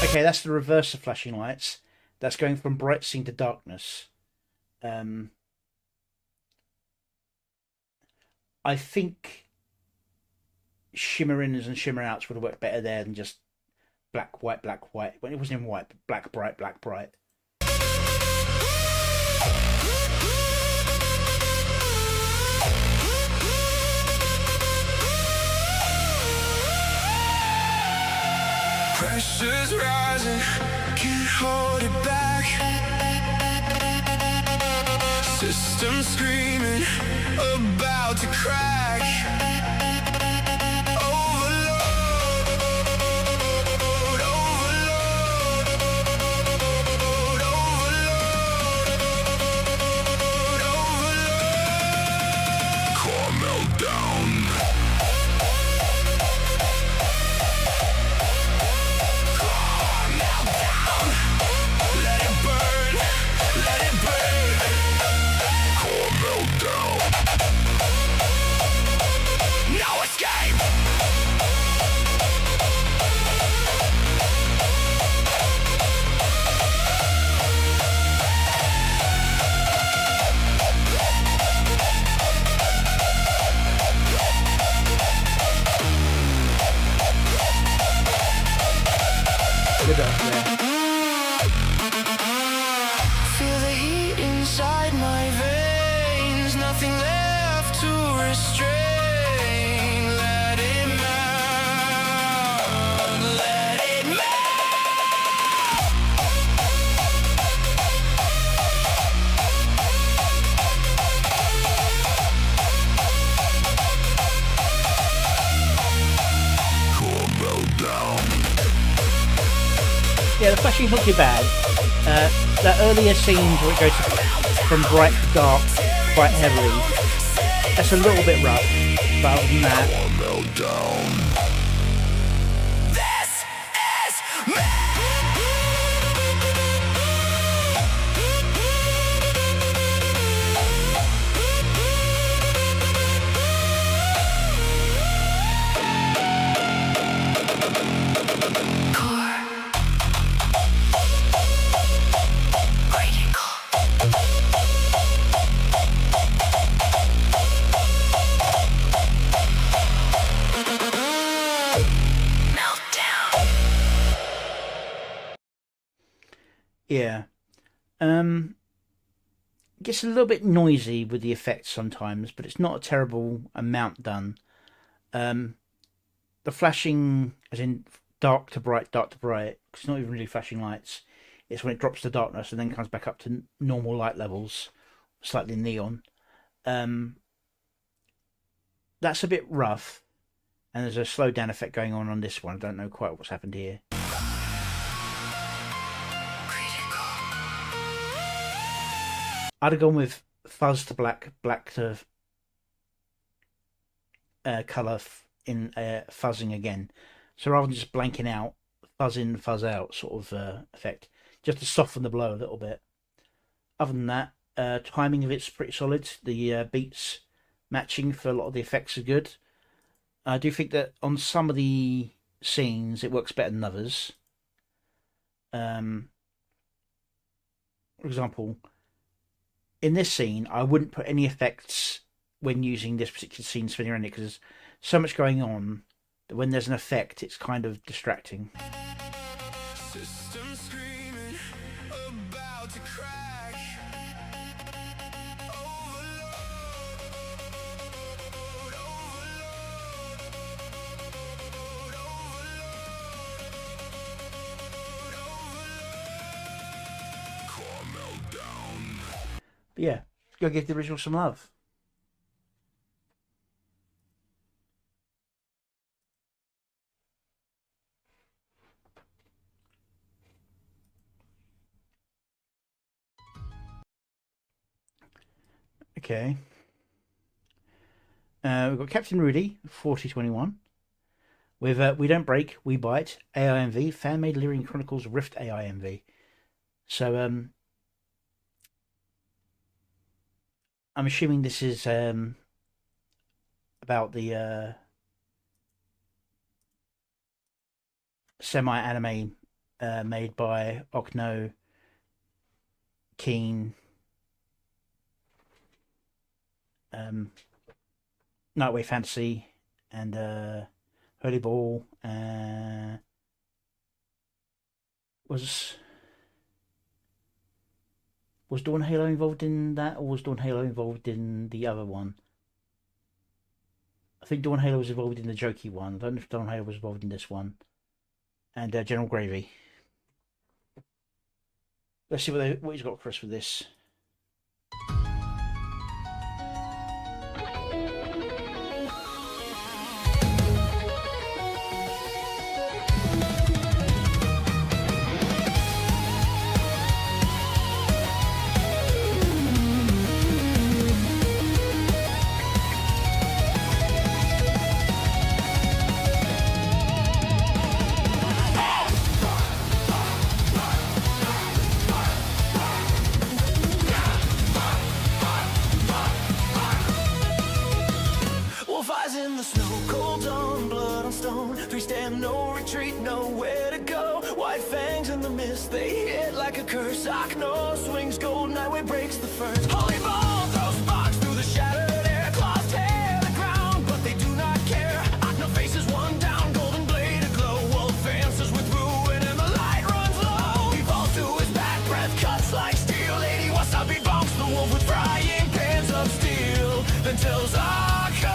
Okay, that's the reverse of flashing lights. That's going from bright scene to darkness. I think shimmer ins and shimmer outs would have worked better there than just black, white, black, white. When it wasn't even white, but black, bright, black, bright. Pressure's rising, can't hold it back. System screaming, about to crack. Overload, overload, overload, overload. Core meltdown. Good up there. Feel the heat inside my veins, nothing left to restrain. Let it melt, let it melt. Core meltdown. Yeah, the flashing's not too bad. The earlier scenes where it goes from bright to dark quite heavily, that's a little bit rough, but other than that, This is me. yeah. Gets a little bit noisy with the effects sometimes, but it's not a terrible amount done. The flashing, as in dark to bright, 'cause it's not even really flashing lights. It's when it drops to darkness and then comes back up to normal light levels, slightly neon. That's a bit rough, and there's a slowdown effect going on this one. I don't know quite what's happened here. I'd have gone with fuzz to black, black to colour in fuzzing again. So rather than just blanking out, fuzz in, fuzz out sort of effect, just to soften the blow a little bit. Other than that, timing of it's pretty solid. The beats matching for a lot of the effects are good. I do think that on some of the scenes it works better than others. For example, in this scene, I wouldn't put any effects when using this particular scene spinning around it because there's so much going on that when there's an effect, it's kind of distracting. System screaming, about to crack. But yeah, go give the original some love. Okay. We've got Captain Rudy, 4021. With We Don't Break, We Bite, AIMV, fan-made Lyrian Chronicles Rift AIMV. So, I'm assuming this is about the semi-anime made by Okno, Keen, Nightway Fantasy, and Holy Ball. Was Dawn Halo involved in that, or was Dawn Halo involved in the other one? I think Dawn Halo was involved in the jokey one. I don't know if Dawn Halo was involved in this one. And General Gravy. Let's see what he's got for us with this. In the snow, cold dawn, blood on stone. Three stand, no retreat, nowhere to go. White fangs in the mist, they hit like a curse. Akno swings gold, Nightway breaks the first. Holy ball throws sparks through the shattered air. Claws tear the ground, but they do not care. Akno faces one down, golden blade aglow. Wolf answers with ruin and the light runs low. He falls to his back, breath cuts like steel. Lady Wasabi bonks the wolf with frying pans of steel. Then tells Akno,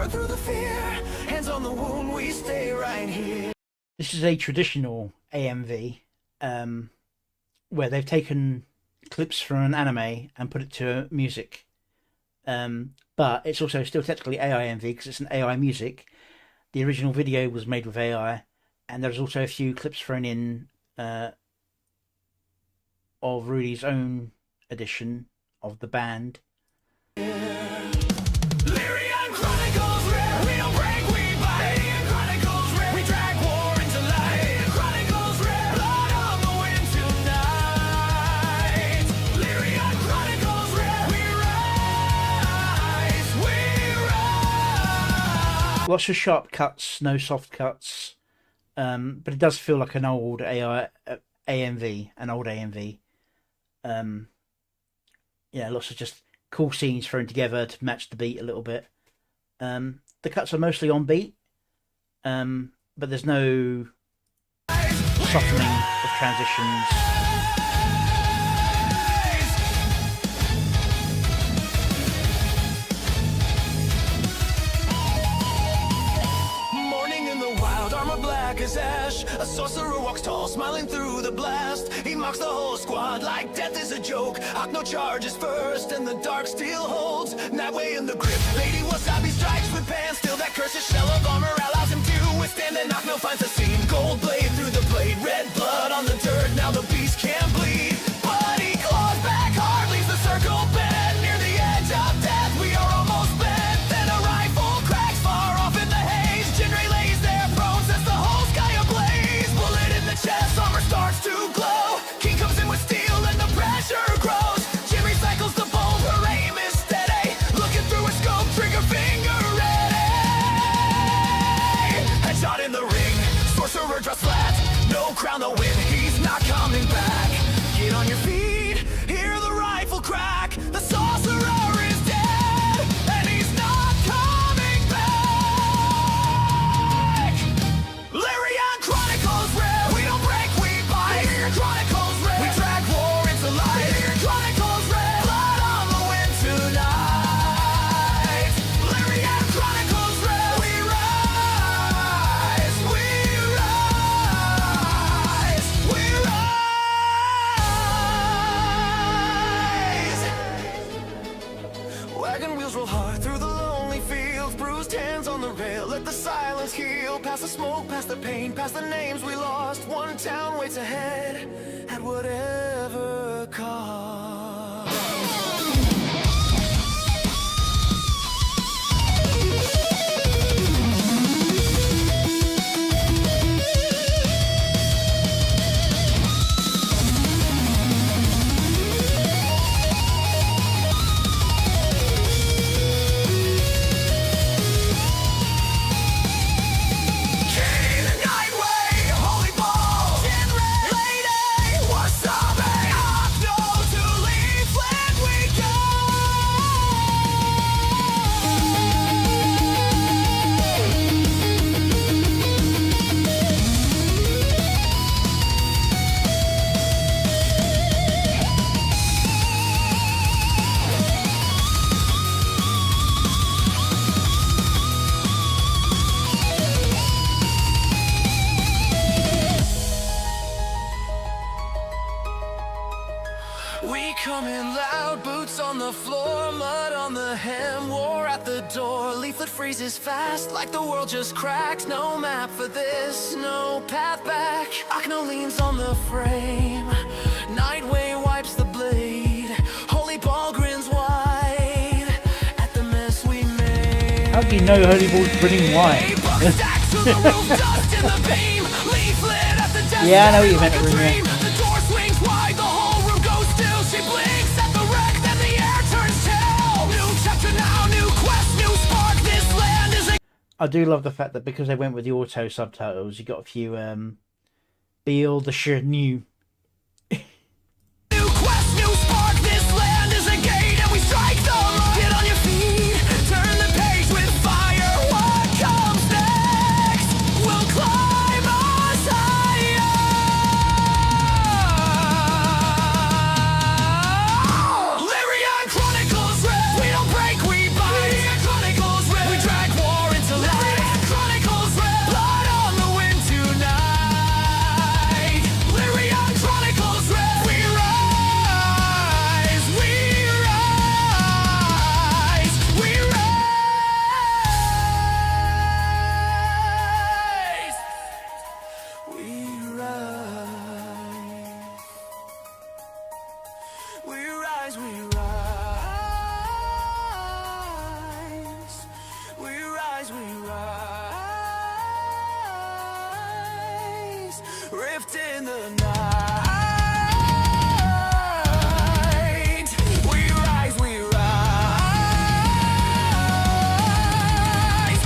through the fear, hands on the wound, we stay right here. This is a traditional AMV, where they've taken clips from an anime and put it to music. But it's also still technically AIMV because it's an AI music. The original video was made with AI, and there's also a few clips thrown in of Rudy's own edition of the band. Lots of sharp cuts, no soft cuts, but it does feel like an old AMV, an old AMV. Yeah, lots of just cool scenes thrown together to match the beat a little bit. The cuts are mostly on beat, but there's no softening of transitions. As ash, a sorcerer walks tall, smiling through the blast. He mocks the whole squad like death is a joke. Akno charges first, and the dark steel holds. Nightway in the grip, Lady Wasabi strikes with pants. Still that cursed shell of armor allows him to withstand. And Akno finds the seam, gold blade through the blade, red blood on the dirt. Now the beast can't bleed, but he claws back hard, leaves the circle bent. Near the edge of death, we are almost bent. Then a rifle cracks far off in the haze. Jinri lays there prone, sets the whole sky ablaze. Bullet in the chest, armor starts to glow. King comes in with steel and the pressure grows. Jin recycles the bolt, her aim is steady. Looking through a scope, trigger finger ready. Headshot in the ring, sorcerer draws flat. No crown to win, he's not coming back. Get on your feet, hear the rifle crack. The sorcerer is dead, and he's not coming back. Lyrian Chronicles rare, we don't break, we bite. Lyrian Chronicles rare, we drag war into light. Lyrian Chronicles rare, blood on the wind tonight. Lyrian Chronicles rare, we rise, we rise, we rise. Wagon wheels roll hard through the lonely field. fields, bruised hands on the rail. Let the silence heal, past the smoke, past the pain, past the names we lost. One town waits ahead, at whatever cost. We come in loud, boots on the floor, mud on the hem, war at the door. Leaflet freezes fast, like the world just cracked. No map for this, no path back. Akno leans on the frame, Nightway wipes the blade. Holy Ball grins wide at the mess we made. How do you know Holy Ball's grinning wide? Yeah, I know what you meant, Rooney. The door swings wide, the whole room goes still. She blinks at the wreck, then the air turns chill. New chapter now, new quest, new spark. This land is a... I do love the fact that because they went with the auto subtitles, you got a few Beal the New. New quest, new spark. This land is a gate, and we strike the mark. Get on your feet, turn the page with fire. What comes next? We'll climb us higher. Lyrian Chronicles red. We don't break, we bite. Lyrian Chronicles red. We drag war into light. Lyrian Chronicles red. Blood on the wind tonight. Lyrian Chronicles red. We rise, we rise, we rise. We rise. We rise, we rise. We rise, we rise. Rift in the night. We rise, we rise.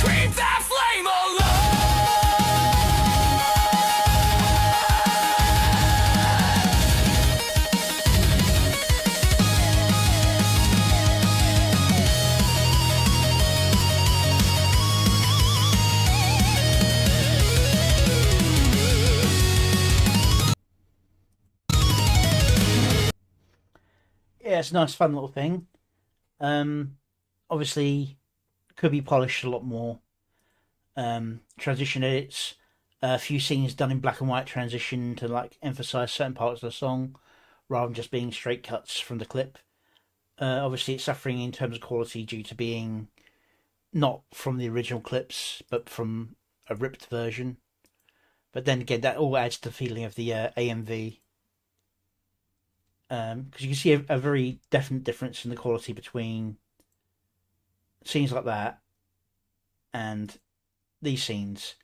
Keep that flame alive. Yeah, it's a nice, fun little thing. Obviously, could be polished a lot more. Transition edits, a few scenes done in black and white transition to like emphasize certain parts of the song, rather than just being straight cuts from the clip. Obviously, it's suffering in terms of quality due to being not from the original clips, but from a ripped version. But then again, that all adds to the feeling of the AMV. Because you can see a very definite difference in the quality between scenes like that and these scenes.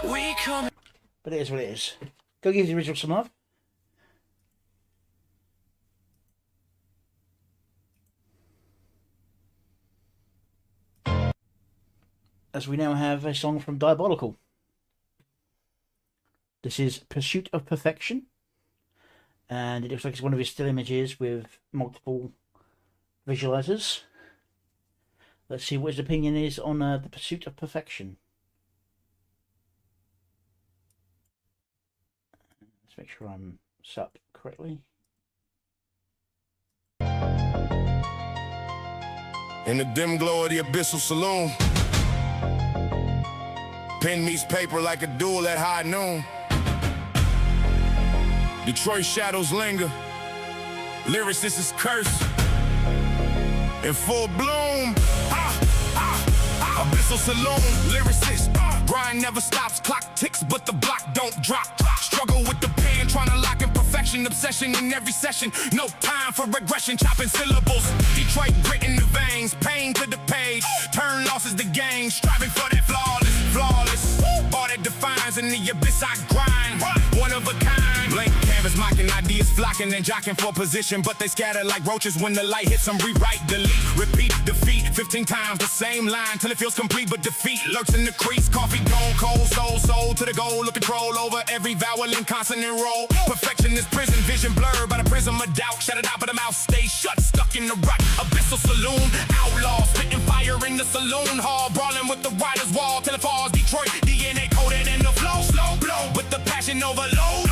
We come. But it is what it is. Go give the original some love. As we now have a song from Diabolical. This is Pursuit of Perfection. And it looks like it's one of his still images with multiple visualizers. Let's see what his opinion is on the Pursuit of Perfection. Let's make sure I'm set up correctly. In the dim glow of the abyssal saloon, Pen meets paper like a duel at high noon. Detroit shadows linger. Lyricist is cursed. In full bloom. Abyssal saloon, lyricist. Grind never stops, clock ticks, but the block don't drop. Struggle with the pen, trying to lock in perfection. Obsession in every session, no time for regression. Chopping syllables, Detroit grit in the veins. Pain to the page, turn losses to gain. Striving for that flawless. All that defines in the abyss I grind. One of a kind. Blank canvas mocking, ideas flocking and jockeying for position, but they scatter like roaches when the light hits them. Rewrite, delete, repeat, defeat 15 times the same line till it feels complete, but defeat lurks in the crease. Coffee gone cold, soul to the goal of control over every vowel and consonant roll. Perfection is prison, vision blurred by the prism of doubt. Shut it out, but the mouth stays shut, stuck in the rut. Abyssal saloon, outlaw, spitting fire in the saloon hall, brawling with the writer's wall till it falls. Detroit DNA coded in the flow, slow blow with the passion overload.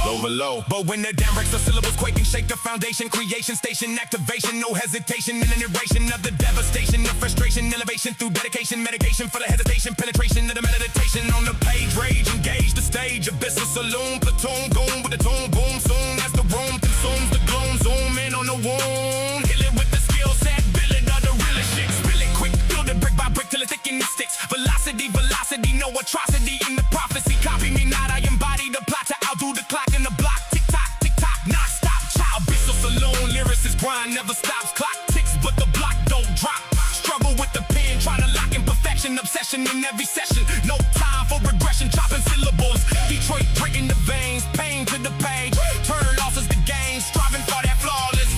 Overload. But when the dam breaks, the syllables quake and shake the foundation. Creation, station, activation, no hesitation. In an iteration of the devastation, the frustration, elevation through dedication, medication for the hesitation, penetration of the meditation. On the page, rage, engage the stage. Abyssal saloon, platoon, goon with the tune, boom soon as the room consumes the gloom. Zoom in on the wound, heal it with the skill set, build it on the realest shit. Spill it quick, build it brick by brick till it thick and it sticks. Velocity, no atrocity in the prophecy. Copy me not, I embody the plot to outdo the clock in the block. Tick tock, not stop. Child, Abyssal saloon, lyricist grind never stops. Clock ticks, but the block don't drop. Struggle with the pen, try to lock in perfection. Obsession in every session, no time for regression. Chopping syllables, Detroit grit in the veins. Pain to the page, turn losses to gain. Striving for that flawless.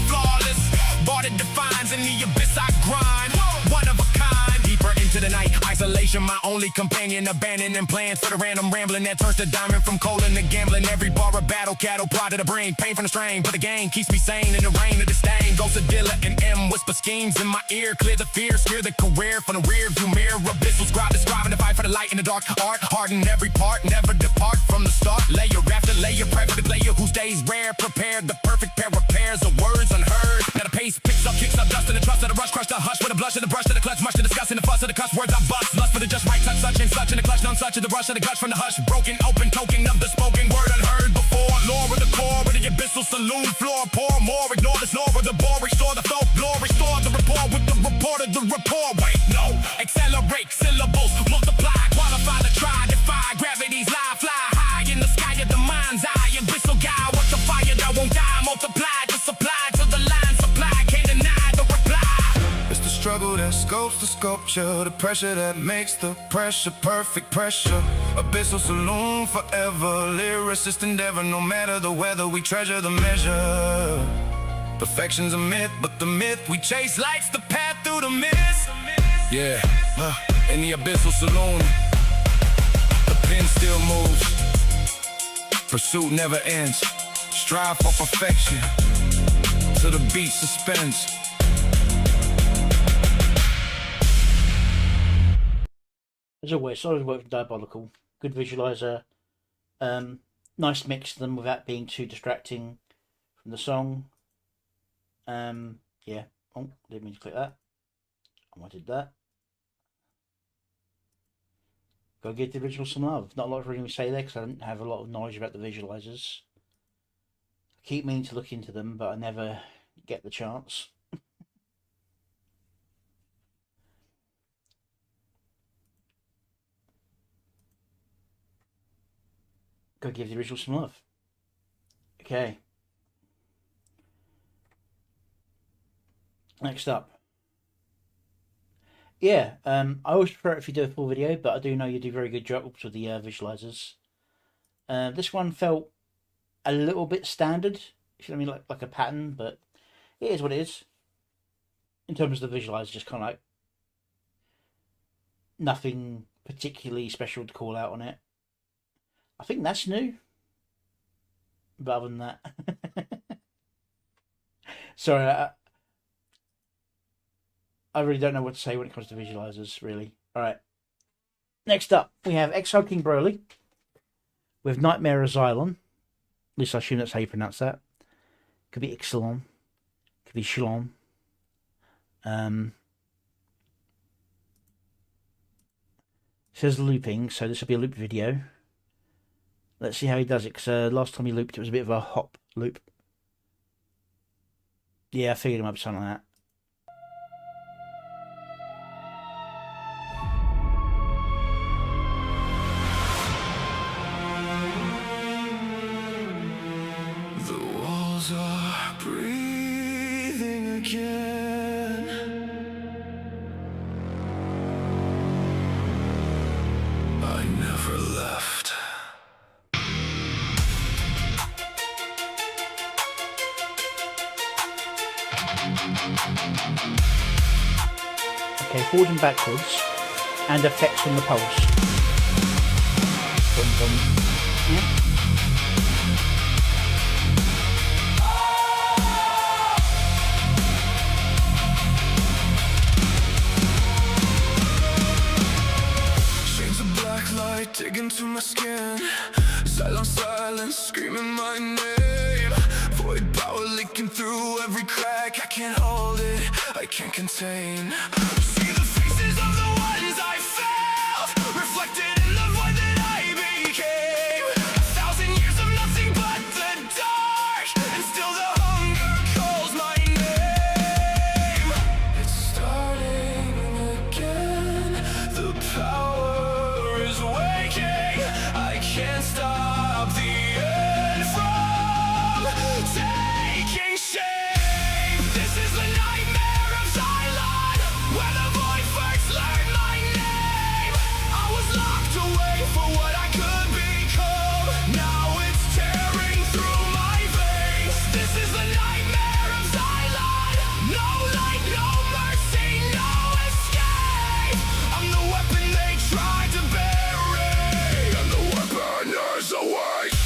Bar that defines in the abyss I grind. One of a kind, deeper into the night. Isolation, my only companion. Abandoning plans for the random rambling that turns to diamond from colon to gambling. Every bar a battle, cattle, pride of the brain. Pain from the strain, but the game keeps me sane in the rain of disdain. Goes a dealer and M, whisper schemes in my ear. Clear the fear, steer the career from the rear view mirror. Abyssal scribe, describing the fight for the light in the dark. Art, harden every part, never depart from the start. Layer after layer, perfect layer whose days rare. Prepared the perfect pair of pairs of words unheard. Now the pace picks up, kicks up, dust in the trust of the rush, crush the hush with a blush of the brush to the clutch, much to discuss in the fuss of the cuss words I bust. Lust for the just right touch, such and such in the clutch, none such of the rush of the gush from the hush. Broken, open token of the spoken word unheard before. Lore of the core of the abyssal saloon floor. Pour more, ignore the snore of the bore. Restore the folklore, restore the rapport with the report of the rapport. Wait, no, accelerate syllables, multiply, qualify the try, defy gravity's lie, fly high in the sky of the mind's eye. Abyssal guy, what's the fire that won't die? Multiply to supply to the line supply, can't deny the reply. It's the struggle that sculpts the sculpture, the pressure that makes the pressure perfect pressure. Abyssal saloon forever, lyricist endeavor. No matter the weather, we treasure the measure. Perfection's a myth, but the myth we chase lights the path through the mist. Yeah, in the abyssal saloon, the pen still moves. Pursuit never ends. Strive for perfection till the beat suspends. As always, solid work from Diabolical. Good visualizer. Nice mix of them without being too distracting from the song. Yeah. Oh, didn't mean to click that. I did that. Gotta give the original some love. Not a lot of really to say there because I don't have a lot of knowledge about the visualizers. I keep meaning to look into them, but I never get the chance. Gotta give the original some love. Okay. Next up. Yeah, I always prefer it if you do a full video, but I do know you do very good jobs with the visualizers. This one felt a little bit standard, if you know what I mean, like a pattern, but it is what it is. In terms of the visualizer, just kind of like nothing particularly special to call out on it. I think that's new. But other than that, sorry, I really don't know what to say when it comes to visualizers, really. Alright. Next up, we have Exile King Broly with Nightmare Asylum. At least I assume that's how you pronounce that. Could be Ixalan. Could be Shalom. says looping, so this will be a loop video. Let's see how he does it, because last time he looped it was a bit of a hop loop. Yeah, I figured him up something like that. The walls are breathing again. I never left. Okay, forward and backwards, and effects on the pulse. Boom, boom. Yeah. Shades of black light digging to my skin. Silence, silence, screaming my name. Void power leaking through every crack. I can't hold it, I can't contain. See the faces of the ones I felt, reflected in the void that I became. 1,000 years of nothing but the dark, and still the hunger calls my name. It's starting again, the power is waking. I can't stop the end from taking shape. This is the nightmare of Xylon, where the void first learned my name. I was locked away for what I could become. Now it's tearing through my veins. This is the nightmare of Xylon. No light, no mercy, no escape. I'm the weapon they tried to bury, and the weapon is awake.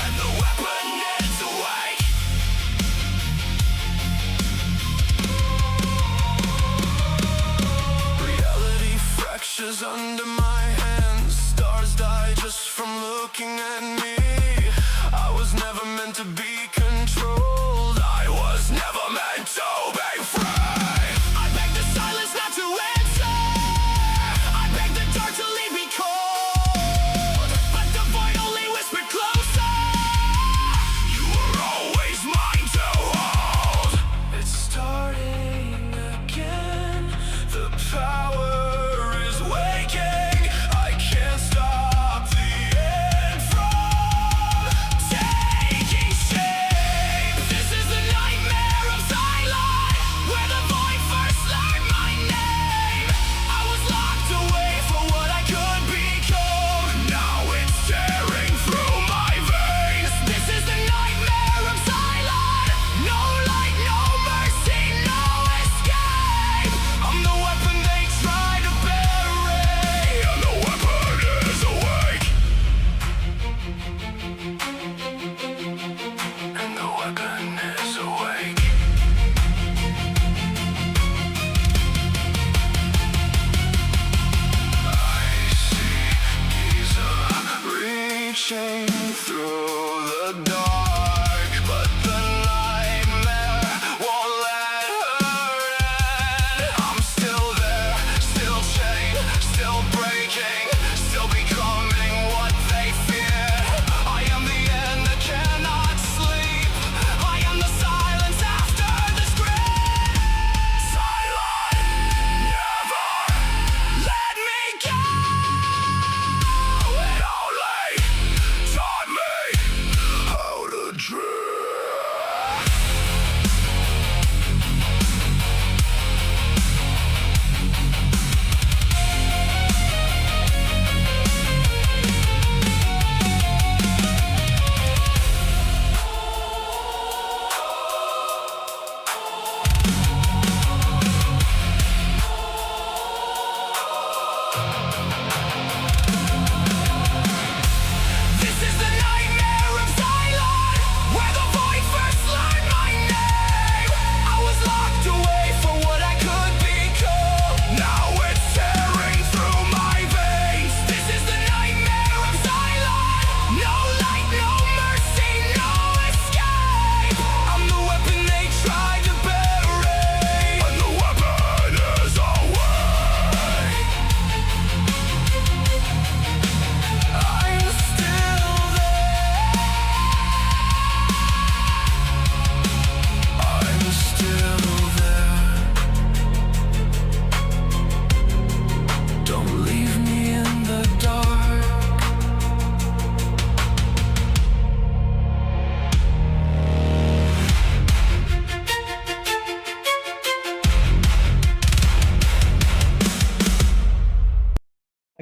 And the weapon is awake. Reality fractures under my hands. Stars die just from looking at me. I was never meant to be controlled. I was never meant to be free. I beg the silence not to answer. I beg the dark to leave me cold. But the void only whispered closer. You were always mine to hold. It's starting again. The power is waking. I can't stop the end from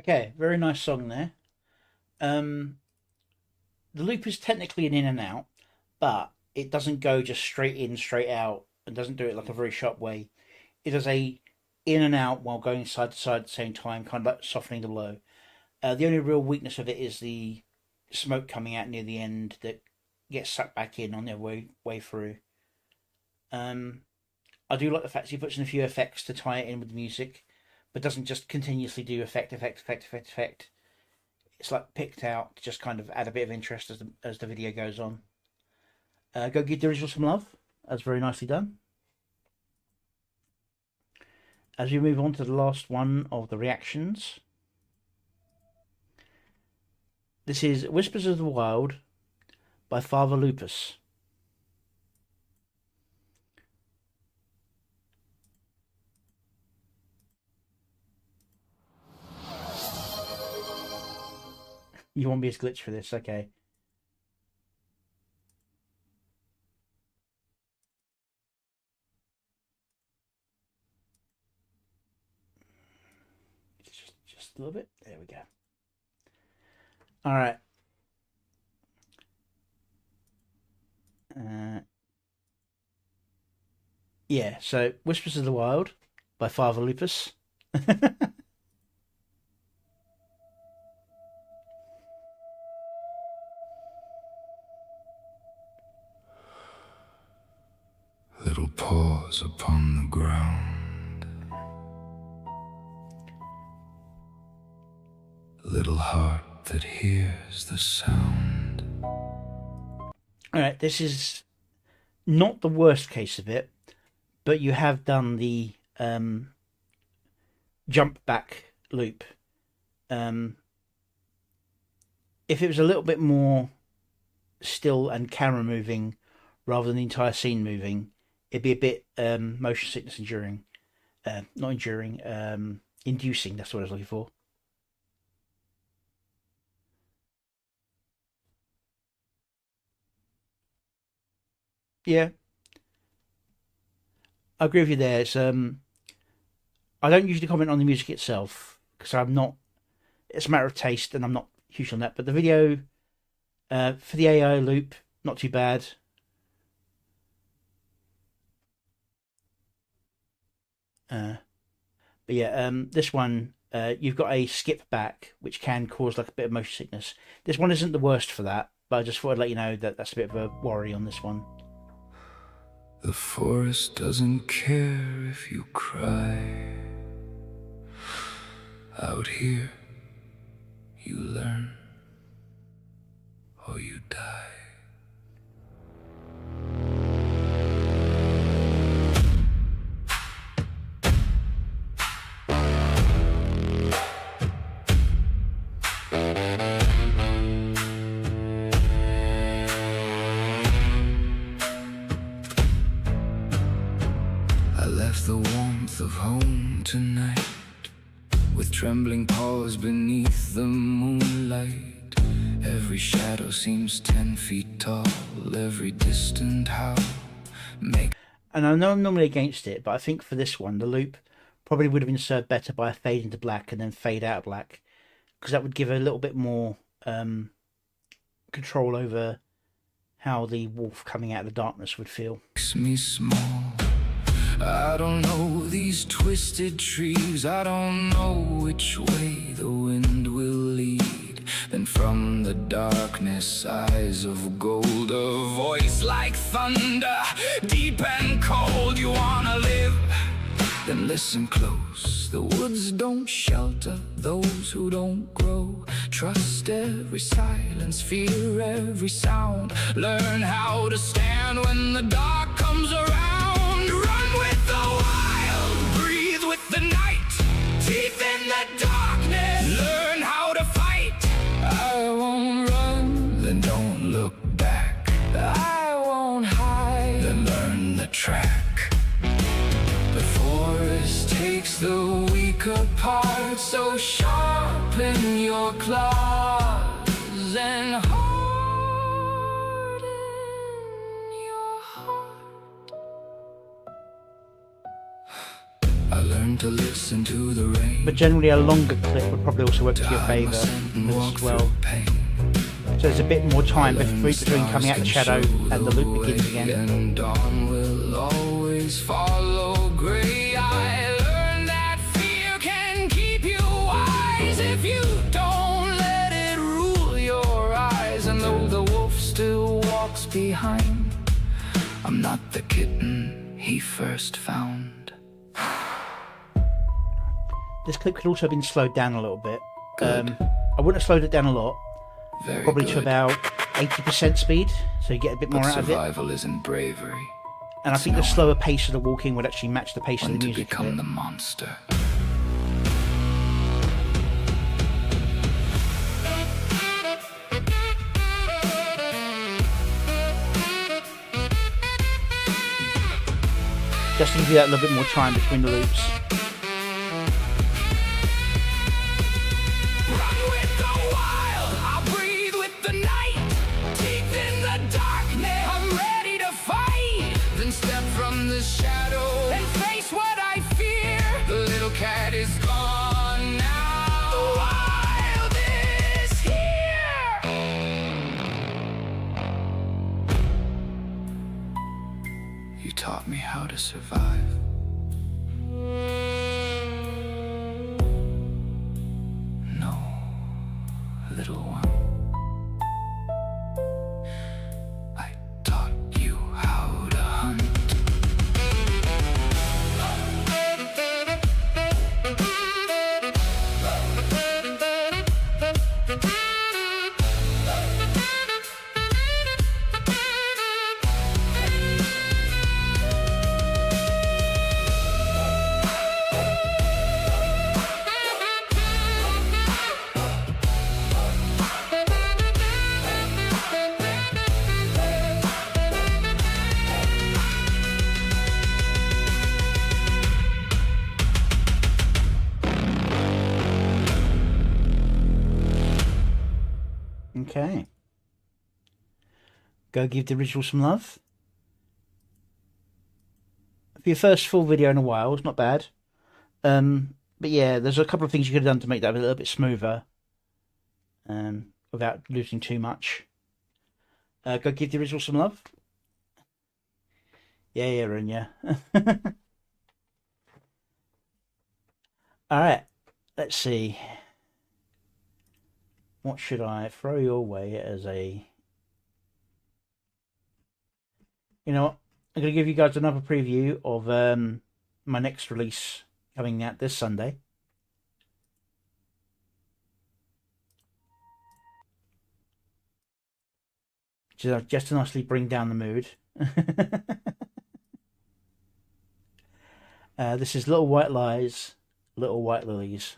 Okay, very nice song there. Um, the loop is technically an in and out, but it doesn't go just straight in, straight out, and doesn't do it like a very sharp way. It does a in and out while going side to side at the same time, kind of like softening the low. The only real weakness of it is the smoke coming out near the end that gets sucked back in on their way through. I do like the fact he puts in a few effects to tie it in with the music, but doesn't just continuously do effect. It's like picked out to just kind of add a bit of interest as the video goes on. Go give the original some love. That's very nicely done. As we move on to the last one of the reactions, this is Whispers of the Wild by Father Lupus. You want me as glitch for this? Okay. Just a little bit. There we go. All right. Yeah, so Whispers of the Wild by Father Lupus. Little paws upon the ground, little heart that hears the sound. All right, this is not the worst case of it, but you have done the jump back loop. If it was a little bit more still and camera moving rather than the entire scene moving, it'd be a bit motion sickness inducing. That's what I was looking for. Yeah, I agree with you there. It's I don't usually comment on the music itself because I'm not. It's a matter of taste, and I'm not huge on that. But the video for the AI loop, not too bad. But yeah, this one you've got a skip back, which can cause like a bit of motion sickness. This one isn't the worst for that, but I just thought I'd let you know that that's a bit of a worry on this one. The forest doesn't care if you cry. Out here, you learn or you die. I left the warmth of home tonight, with trembling paws beneath the moonlight. Every shadow seems 10 feet tall, every distant howl make. And I know I'm normally against it, but I think for this one, the loop probably would have been served better by a fade into black and then fade out black, because that would give a little bit more control over how the wolf coming out of the darkness would feel. Makes me small. I don't know these twisted trees, I don't know which way the wind will lead. Then from the darkness, eyes of gold, a voice like thunder, deep and cold. You wanna live? Then listen close. The woods don't shelter those who don't grow. Trust every silence, fear every sound. Learn how to stand when the dark comes around. Run with the wild, breathe with the night. Teeth in the darkness, learn how to fight. I won't run, then don't look back. I won't hide, then learn the track. The forest takes the weak apart, so sharpen your claws and harden your heart. I learned to listen to the rain. But generally a longer clip would probably also work to your favour as well. So there's a bit more time between coming out of the shadow and the loop begins again. And dawn will always follow grey. I learned that fear can keep you wise if you don't let it rule your eyes. And though the wolf still walks behind, I'm not the kitten he first found. This clip could also have been slowed down a little bit. I wouldn't have slowed it down a lot. Very Probably good. to about 80% speed, so you get a bit more But out of it. survival isn't bravery. And I think the slower pace of the walking would actually match the pace of When the to music. become the monster. Just to give you that little bit more time between the loops. Run with the wild, I'll breathe with the night. Deep in the darkness, I'm ready to fight. Then step from the shadow and face what I fear. The little cat is gone now. The wild is here. You taught me how to survive. No, little one. I taught you how to hunt. Okay. Go give the original some love. For your first full video in a while, it's not bad. But yeah, there's a couple of things you could have done to make that a little bit smoother. Without losing too much. Go give the original some love. Yeah, Run, yeah. Alright, let's see. What should I throw your way as a... You know what? I'm going to give you guys another preview of my next release coming out this Sunday. Just to nicely bring down the mood. This is Little White Lies, Little White Lilies.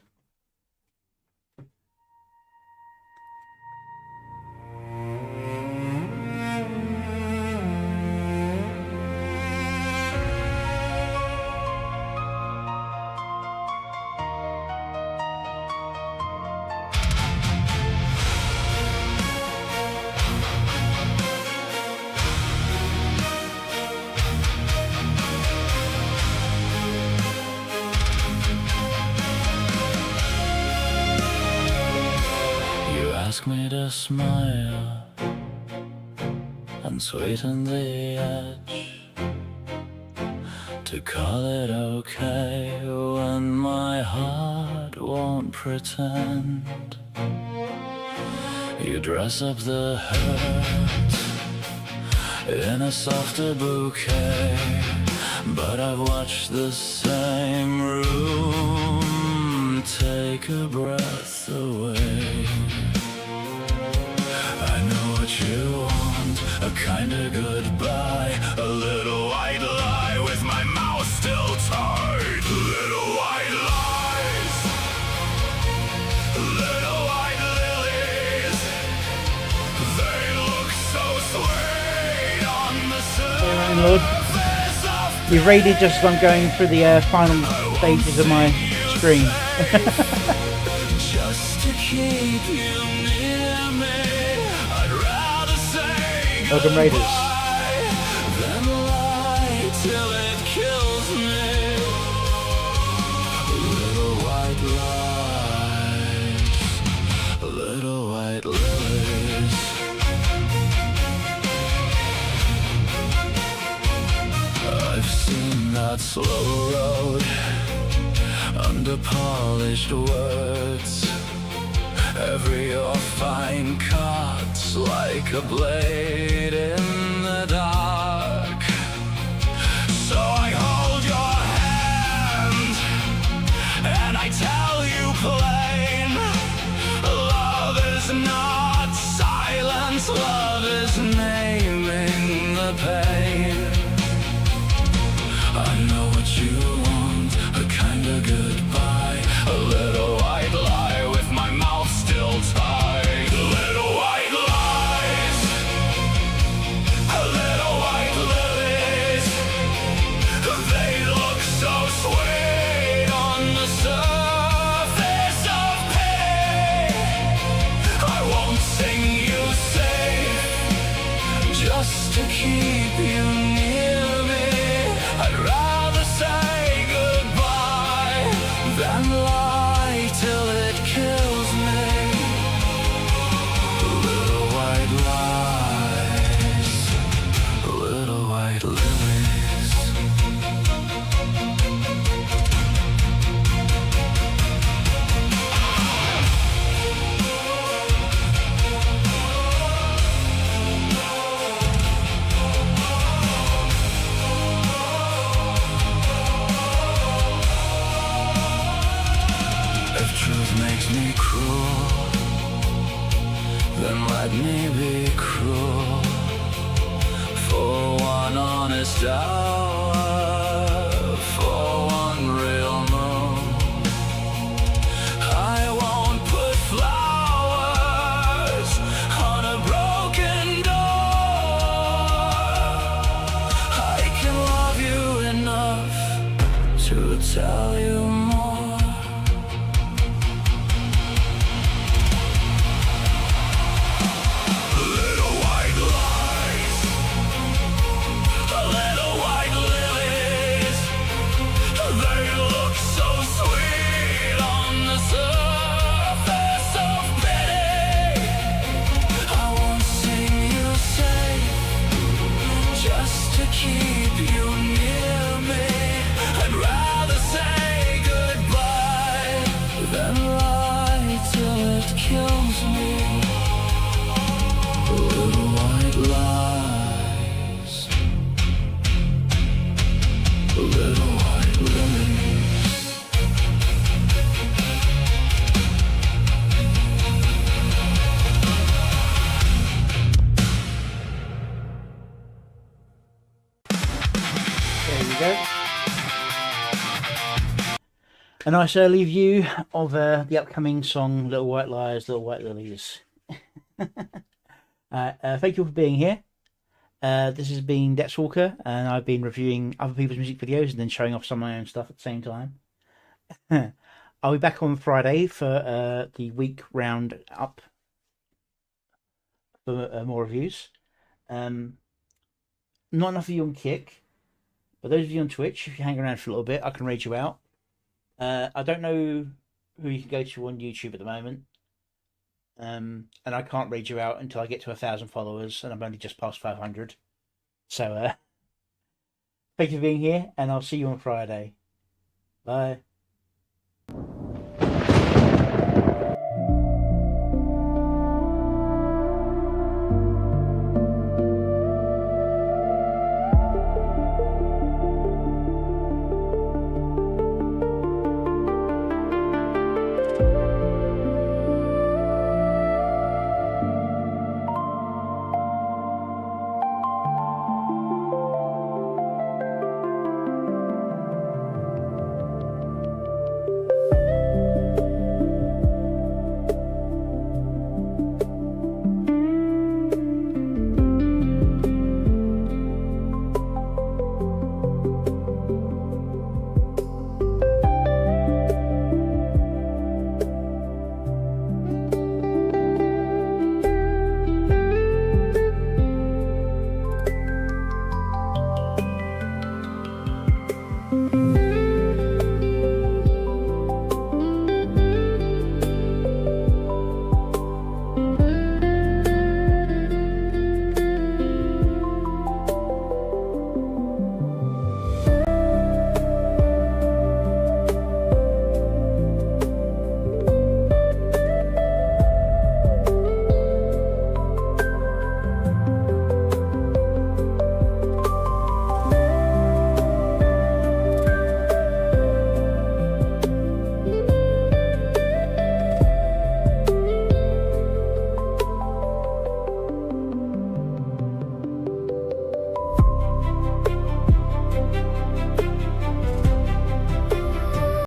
Ask me to smile and sweeten the edge, to call it okay when my heart won't pretend. You dress up the hurt in a softer bouquet, but I've watched the same room take a breath away. I know what you want, a kind of goodbye, a little white lie with my mouth still tied. Little white lies, little white lilies, they look so sweet on the surface of You've raided just as I'm going through the final stages of my stream. just to keep you near me. I'd rather say Welcome, Raiders. goodbye than lie till it kills me. that slow road, under polished words. Every fine cuts like a blade in the dark. So I hold your hand and I tell you plain, love is not silence, love is naming the pain. I know what you want, a kind of goodbye, a little white lie with my mouth still tied. Little white lies, little white lilies, they look so sweet on the surface of pity. I won't sing you safe just to keep you near me. I'd rather say goodbye than lie till it kills me. Little white lies, little white lilies. If truth makes me cruel, then let me be cruel for one honest hour, for one real moon. I won't put flowers on a broken door. I can love you enough to tell you more. Little white lies, little white lilies, they look so sweet on the surface of pity. I won't sing you safe just to keep you near me. I'd rather say goodbye than lie till it kills me. Little white lies, little white lilies. There you go. A nice early view of the upcoming song Little White Lies, Little White Lilies. Thank you for being here. This has been DepthsWalker, and I've been reviewing other people's music videos and then showing off some of my own stuff at the same time. I'll be back on Friday for the week round up for more reviews. Not enough of you on Kick, but those of you on Twitch, if you hang around for a little bit, I can raid you out. I don't know who you can go to on YouTube at the moment. And I can't raid you out until I get to 1,000 followers, and I'm only just past 500. So, thank you for being here, and I'll see you on Friday. Bye.